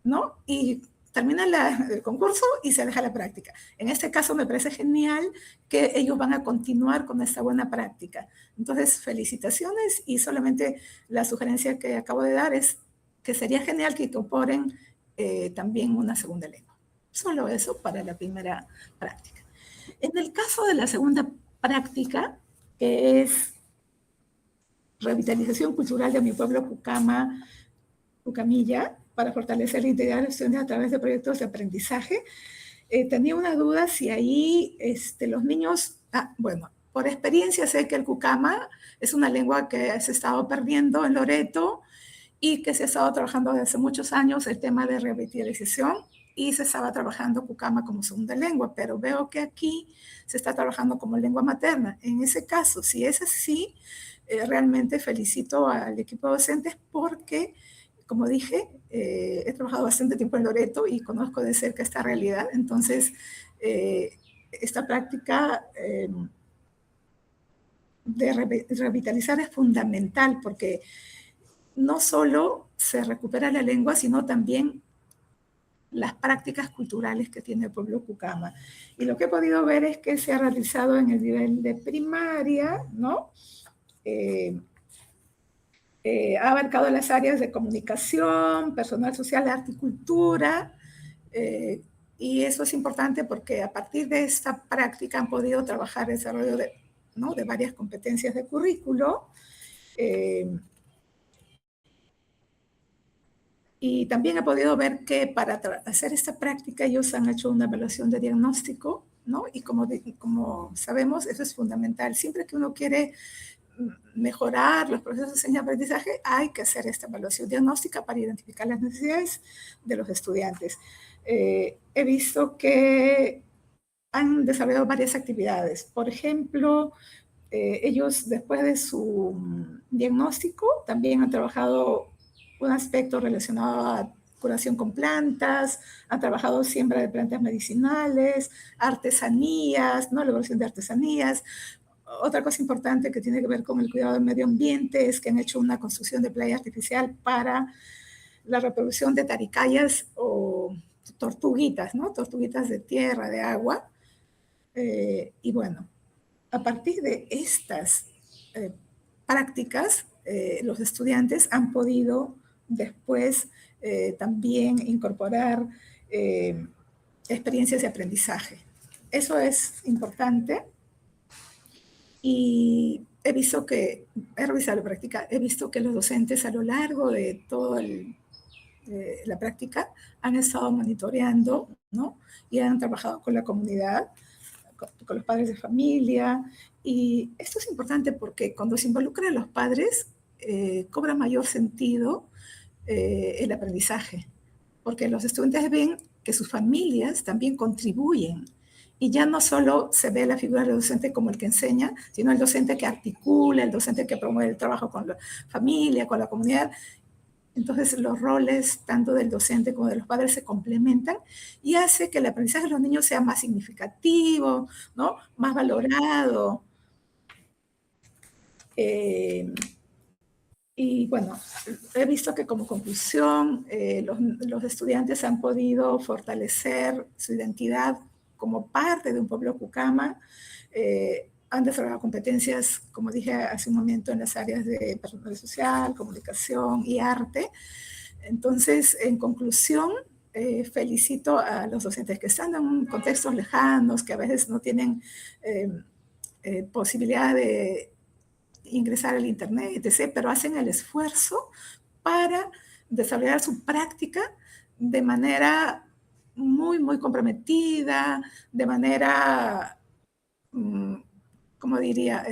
¿no?, y termina el concurso y se deja la práctica. En este caso me parece genial que ellos van a continuar con esta buena práctica. Entonces, felicitaciones, y solamente la sugerencia que acabo de dar es que sería genial que incorporen también una segunda lengua. Solo eso para la primera práctica. En el caso de la segunda práctica, que es revitalización cultural de mi pueblo Cucamilla, para fortalecer la integridad de los estudiantes a través de proyectos de aprendizaje. Tenía una duda si ahí los niños, bueno, por experiencia sé que el Cucama es una lengua que se ha estado perdiendo en Loreto y que se ha estado trabajando desde hace muchos años el tema de revitalización, y se estaba trabajando Cucama como segunda lengua, pero veo que aquí se está trabajando como lengua materna. En ese caso, si es así, realmente felicito al equipo de docentes porque, como dije, he trabajado bastante tiempo en Loreto y conozco de cerca esta realidad. Entonces, esta práctica de revitalizar es fundamental porque no solo se recupera la lengua, sino también las prácticas culturales que tiene el pueblo Cucama. Y lo que he podido ver es que se ha realizado en el nivel de primaria, ¿no? Ha abarcado las áreas de comunicación, personal social, arte y cultura, y eso es importante porque a partir de esta práctica han podido trabajar el desarrollo de varias competencias de currículo, y también he podido ver que para hacer esta práctica ellos han hecho una evaluación de diagnóstico, ¿no? Y como sabemos, eso es fundamental. Siempre que uno quiere mejorar los procesos de enseñanza-aprendizaje, hay que hacer esta evaluación diagnóstica para identificar las necesidades de los estudiantes. He visto que han desarrollado varias actividades. Por ejemplo, ellos después de su diagnóstico también han trabajado un aspecto relacionado a curación con plantas, han trabajado siembra de plantas medicinales, artesanías, ¿no? Elaboración de artesanías. Otra cosa importante que tiene que ver con el cuidado del medio ambiente es que han hecho una construcción de playa artificial para la reproducción de taricayas o tortuguitas, ¿no? Tortuguitas de tierra, de agua. Y bueno, a partir de estas prácticas, los estudiantes han podido después también incorporar experiencias de aprendizaje. Eso es importante. Y he revisado la práctica, he visto que los docentes a lo largo de toda la práctica han estado monitoreando, ¿no? Y han trabajado con la comunidad, con los padres de familia. Y esto es importante porque cuando se involucran a los padres, cobra mayor sentido el aprendizaje, porque los estudiantes ven que sus familias también contribuyen. Y ya no solo se ve la figura del docente como el que enseña, sino el docente que articula, el docente que promueve el trabajo con la familia, con la comunidad. Entonces los roles tanto del docente como de los padres se complementan y hace que el aprendizaje de los niños sea más significativo, ¿no? Más valorado. Y bueno, he visto que como conclusión los estudiantes han podido fortalecer su identidad como parte de un pueblo Cucama, han desarrollado competencias, como dije hace un momento, en las áreas de personal social, comunicación y arte. Entonces, en conclusión, felicito a los docentes que están en contextos lejanos, que a veces no tienen posibilidad de ingresar al internet, etc., pero hacen el esfuerzo para desarrollar su práctica de manera muy, muy comprometida, de manera, como diría,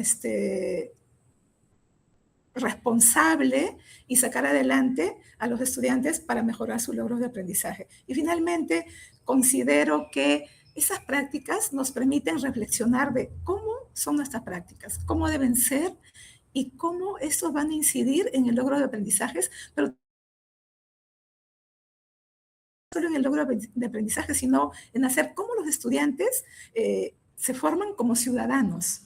responsable, y sacar adelante a los estudiantes para mejorar sus logros de aprendizaje. Y finalmente, considero que esas prácticas nos permiten reflexionar de cómo son nuestras prácticas, cómo deben ser y cómo eso van a incidir en el logro de aprendizajes, pero solo en el logro de aprendizaje, sino en hacer cómo los estudiantes se forman como ciudadanos,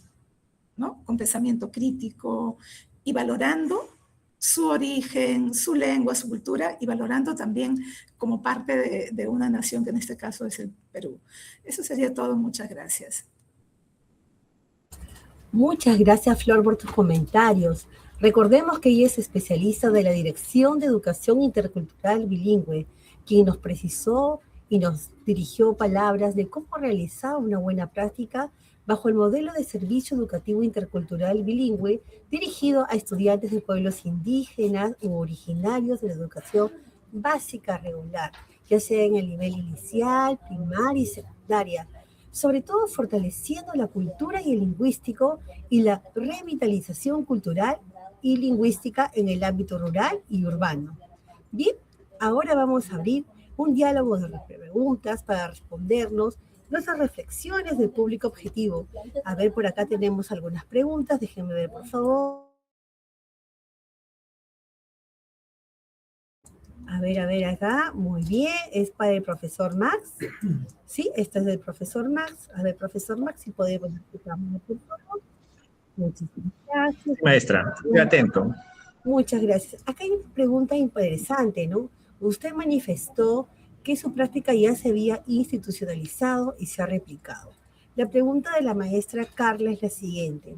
¿no? Con pensamiento crítico y valorando su origen, su lengua, su cultura, y valorando también como parte de una nación que en este caso es el Perú. Eso sería todo. Muchas gracias. Muchas gracias, Flor, por tus comentarios. Recordemos que ella es especialista de la Dirección de Educación Intercultural Bilingüe, quien nos precisó y nos dirigió palabras de cómo realizar una buena práctica bajo el modelo de servicio educativo intercultural bilingüe dirigido a estudiantes de pueblos indígenas u originarios de la educación básica regular, ya sea en el nivel inicial, primaria y secundaria, sobre todo fortaleciendo la cultura y el lingüístico y la revitalización cultural y lingüística en el ámbito rural y urbano. Bien, ahora vamos a abrir un diálogo de preguntas para respondernos nuestras reflexiones del público objetivo. A ver, por acá tenemos algunas preguntas, déjenme ver, por favor. A ver, acá, muy bien, es para el profesor Max. Sí, esta es del profesor Max. A ver, profesor Max, si podemos explicarnos, por favor. Muchísimas gracias. Maestra, estoy atento. Muchas gracias. Acá hay una pregunta interesante, ¿no? Usted manifestó que su práctica ya se había institucionalizado y se ha replicado. La pregunta de la maestra Carla es la siguiente.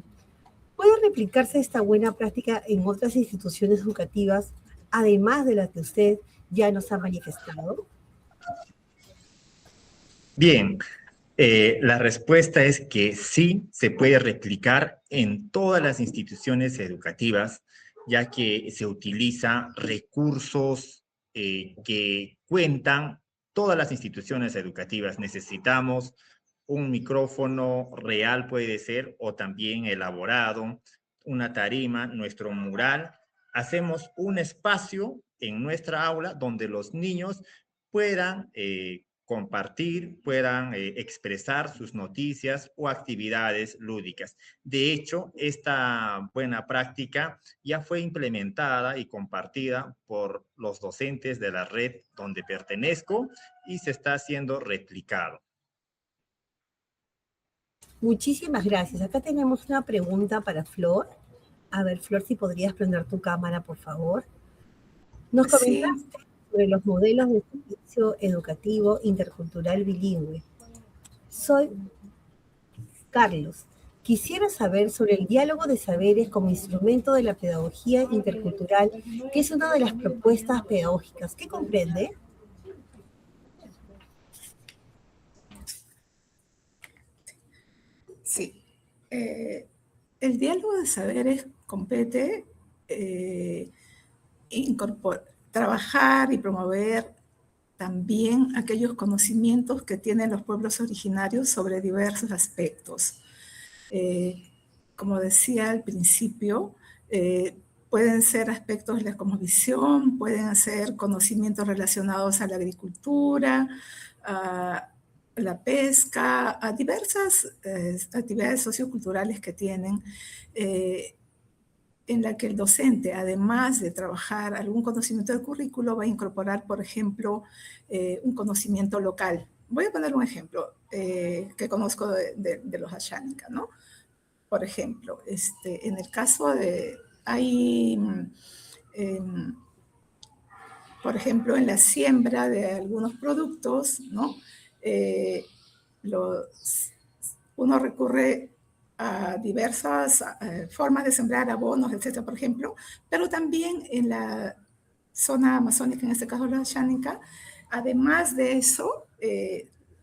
¿Puede replicarse esta buena práctica en otras instituciones educativas, además de las que usted ya nos ha manifestado? Bien, la respuesta es que sí se puede replicar en todas las instituciones educativas, ya que se utilizan recursos que cuentan todas las instituciones educativas. Necesitamos un micrófono real, puede ser, o también elaborado, una tarima, nuestro mural. Hacemos un espacio en nuestra aula donde los niños puedan compartir, puedan expresar sus noticias o actividades lúdicas. De hecho, esta buena práctica ya fue implementada y compartida por los docentes de la red donde pertenezco y se está siendo replicado. Muchísimas gracias. Acá tenemos una pregunta para Flor. A ver, Flor, si podrías prender tu cámara, por favor. Nos comentaste sobre los modelos de servicio educativo intercultural bilingüe. Soy Carlos. Quisiera saber sobre el diálogo de saberes como instrumento de la pedagogía intercultural, que es una de las propuestas pedagógicas. ¿Qué comprende? Sí. El diálogo de saberes compete trabajar y promover también aquellos conocimientos que tienen los pueblos originarios sobre diversos aspectos. Como decía al principio, pueden ser aspectos de la cosmovisión, pueden ser conocimientos relacionados a la agricultura, a la pesca, a diversas actividades socioculturales que tienen, en la que el docente, además de trabajar algún conocimiento del currículo, va a incorporar, por ejemplo, un conocimiento local. Voy a poner un ejemplo que conozco de los Ashánica, ¿no? Por ejemplo, en el caso de, por ejemplo, en la siembra de algunos productos, ¿no? Uno recurre a diversas formas de sembrar, abonos, etcétera, por ejemplo, pero también en la zona amazónica, en este caso la Ashánica, además de eso,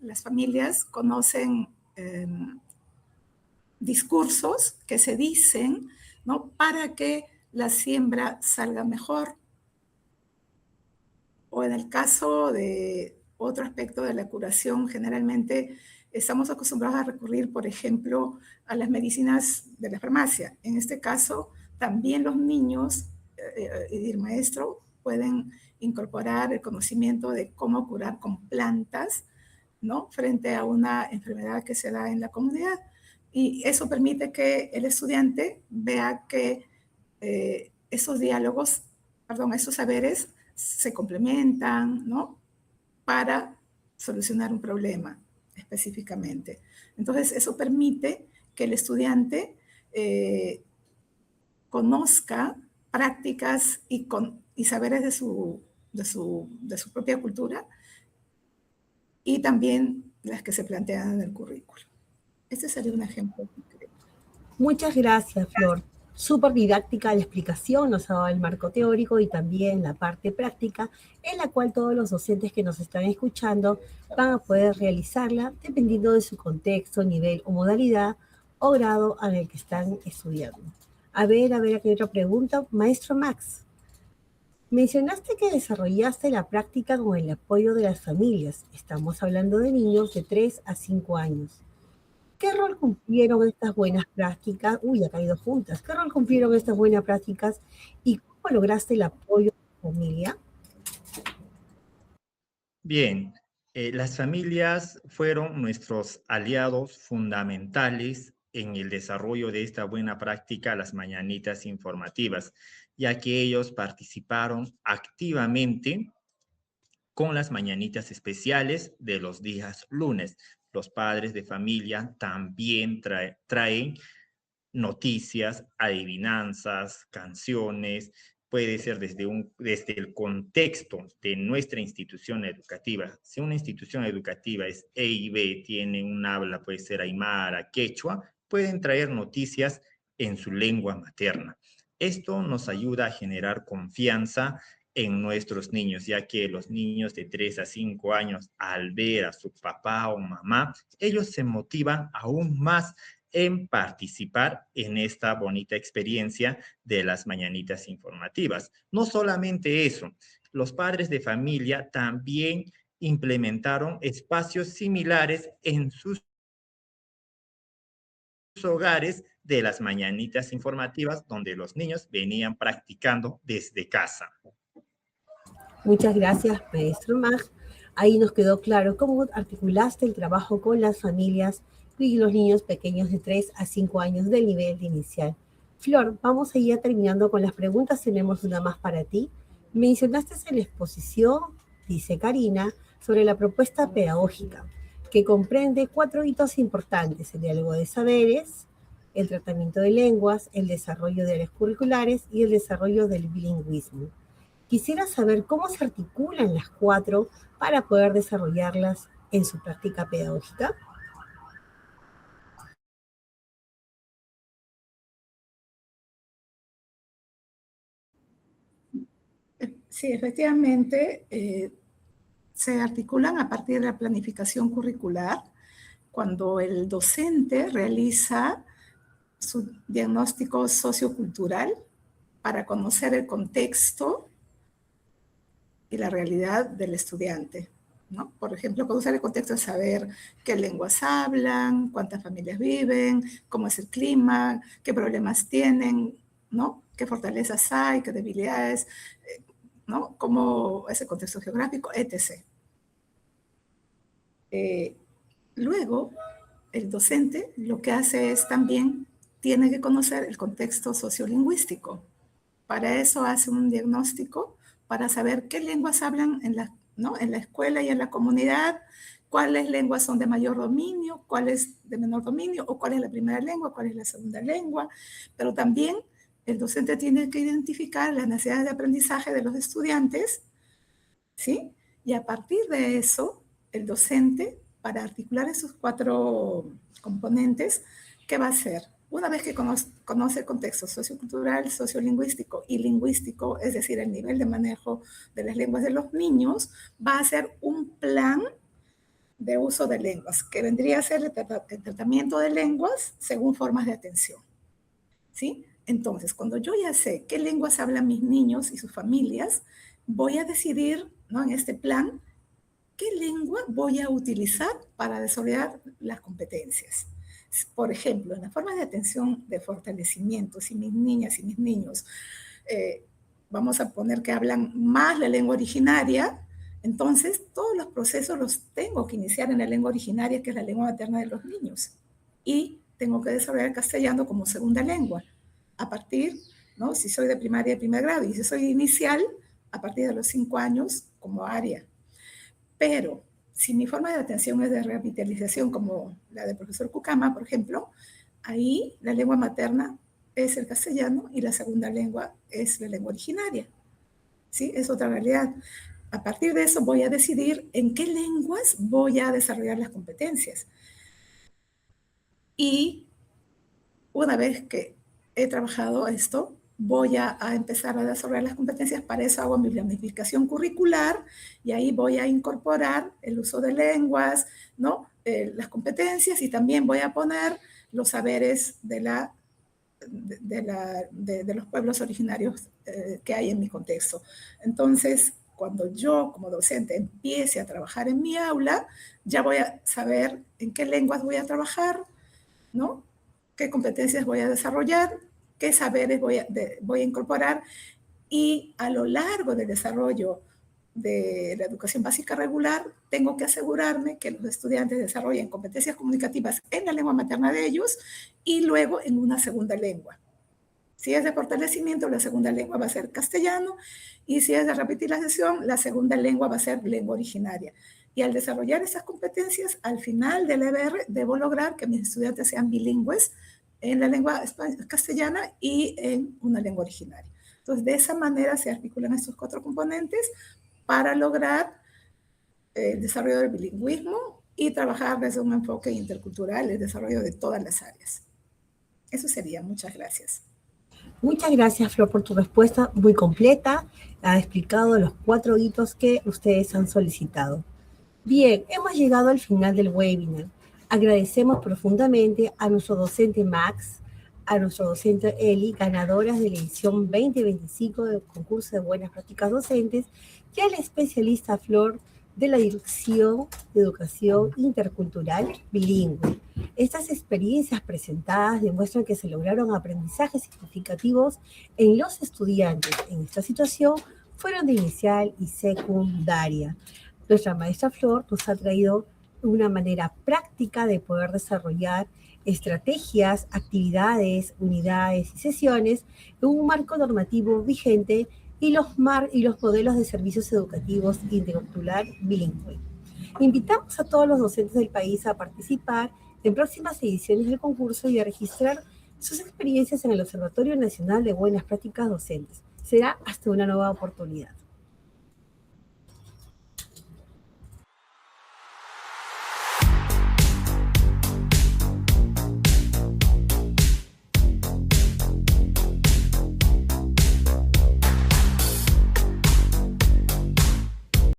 las familias conocen discursos que se dicen, ¿no?, para que la siembra salga mejor. O en el caso de otro aspecto de la curación, generalmente estamos acostumbrados a recurrir, por ejemplo, a las medicinas de la farmacia. En este caso, también los niños y el maestro pueden incorporar el conocimiento de cómo curar con plantas, ¿no?, frente a una enfermedad que se da en la comunidad. Y eso permite que el estudiante vea que esos diálogos, esos saberes se complementan, ¿no?, para solucionar un problema específicamente. Entonces, eso permite que el estudiante conozca prácticas y saberes de su propia cultura y también las que se plantean en el currículo. Este sería un ejemplo. Muchas gracias, Flor. Súper didáctica la explicación, nos ha dado el marco teórico y también la parte práctica, en la cual todos los docentes que nos están escuchando van a poder realizarla dependiendo de su contexto, nivel o modalidad o grado en el que están estudiando. A ver, aquí hay otra pregunta. Maestro Max, mencionaste que desarrollaste la práctica con el apoyo de las familias. Estamos hablando de niños de 3 a 5 años. ¿Qué rol cumplieron estas buenas prácticas? Uy, ha caído juntas. ¿Qué rol cumplieron estas buenas prácticas y cómo lograste el apoyo de tu familia? Bien, las familias fueron nuestros aliados fundamentales en el desarrollo de esta buena práctica, las mañanitas informativas, ya que ellos participaron activamente con las mañanitas especiales de los días lunes. Los padres de familia también traen noticias, adivinanzas, canciones, puede ser desde el contexto de nuestra institución educativa. Si una institución educativa es EIB, tiene un habla, puede ser aymara, quechua, pueden traer noticias en su lengua materna. Esto nos ayuda a generar confianza en nuestros niños, ya que los niños de 3 a 5 años, al ver a su papá o mamá, ellos se motivan aún más en participar en esta bonita experiencia de las mañanitas informativas. No solamente eso, los padres de familia también implementaron espacios similares en sus hogares de las mañanitas informativas, donde los niños venían practicando desde casa. Muchas gracias, maestro Mag. Ahí nos quedó claro cómo articulaste el trabajo con las familias y los niños pequeños de 3 a 5 años del nivel inicial. Flor, vamos a ir terminando con las preguntas. Tenemos una más para ti. Mencionaste en la exposición, dice Karina, sobre la propuesta pedagógica, que comprende 4 hitos importantes: el diálogo de saberes, el tratamiento de lenguas, el desarrollo de áreas curriculares y el desarrollo del bilingüismo. Quisiera saber cómo se articulan las 4 para poder desarrollarlas en su práctica pedagógica. Sí, efectivamente, se articulan a partir de la planificación curricular, cuando el docente realiza su diagnóstico sociocultural para conocer el contexto y la realidad del estudiante, ¿no? Por ejemplo, conocer el contexto de saber qué lenguas hablan, cuántas familias viven, cómo es el clima, qué problemas tienen, ¿no? Qué fortalezas hay, qué debilidades, ¿no? Cómo es el contexto geográfico, etc. Luego, el docente lo que hace es también tiene que conocer el contexto sociolingüístico. Para eso hace un diagnóstico para saber qué lenguas hablan en la escuela y en la comunidad, cuáles lenguas son de mayor dominio, cuáles de menor dominio, o cuál es la primera lengua, cuál es la segunda lengua. Pero también el docente tiene que identificar las necesidades de aprendizaje de los estudiantes, ¿sí? Y a partir de eso, el docente, para articular esos 4 componentes, ¿qué va a hacer? Una vez que conoce el contexto sociocultural, sociolingüístico y lingüístico, es decir, el nivel de manejo de las lenguas de los niños, va a hacer un plan de uso de lenguas, que vendría a ser el tratamiento de lenguas según formas de atención, ¿sí? Entonces, cuando yo ya sé qué lenguas hablan mis niños y sus familias, voy a decidir, ¿no?, en este plan, qué lengua voy a utilizar para desarrollar las competencias. Por ejemplo, en la forma de atención de fortalecimiento, si mis niñas y mis niños, vamos a poner que hablan más la lengua originaria, entonces todos los procesos los tengo que iniciar en la lengua originaria, que es la lengua materna de los niños. Y tengo que desarrollar el castellano como segunda lengua, a partir, ¿no?, si soy de primaria de primer grado, y si soy inicial, a partir de los 5 años como área. Pero si mi forma de atención es de revitalización, como la del profesor Cucama, por ejemplo, ahí la lengua materna es el castellano y la segunda lengua es la lengua originaria, ¿sí? Es otra realidad. A partir de eso voy a decidir en qué lenguas voy a desarrollar las competencias. Y una vez que he trabajado esto, voy a empezar a desarrollar las competencias, para eso hago mi planificación curricular y ahí voy a incorporar el uso de lenguas, ¿no? Las competencias, y también voy a poner los saberes de los pueblos originarios que hay en mi contexto. Entonces, cuando yo como docente empiece a trabajar en mi aula, ya voy a saber en qué lenguas voy a trabajar, ¿no? Qué competencias voy a desarrollar, qué saberes voy a incorporar, y a lo largo del desarrollo de la educación básica regular, tengo que asegurarme que los estudiantes desarrollen competencias comunicativas en la lengua materna de ellos y luego en una segunda lengua. Si es de fortalecimiento, la segunda lengua va a ser castellano, y si es de repetición, la segunda lengua va a ser lengua originaria. Y al desarrollar esas competencias, al final del EBR, debo lograr que mis estudiantes sean bilingües en la lengua castellana y en una lengua originaria. Entonces, de esa manera se articulan estos 4 componentes para lograr el desarrollo del bilingüismo y trabajar desde un enfoque intercultural, el desarrollo de todas las áreas. Eso sería. Muchas gracias. Muchas gracias, Flor, por tu respuesta muy completa. Ha explicado los 4 hitos que ustedes han solicitado. Bien, hemos llegado al final del webinar. Agradecemos profundamente a nuestro docente Max, a nuestro docente Eli, ganadoras de la edición 2025 del concurso de buenas prácticas docentes, y a la especialista Flor de la Dirección de Educación Intercultural Bilingüe. Estas experiencias presentadas demuestran que se lograron aprendizajes significativos en los estudiantes en esta situación, fueron de inicial y secundaria. Nuestra maestra Flor nos ha traído una manera práctica de poder desarrollar estrategias, actividades, unidades y sesiones en un marco normativo vigente y los modelos de servicios educativos intercultural bilingüe. Invitamos a todos los docentes del país a participar en próximas ediciones del concurso y a registrar sus experiencias en el Observatorio Nacional de Buenas Prácticas Docentes. Será hasta una nueva oportunidad.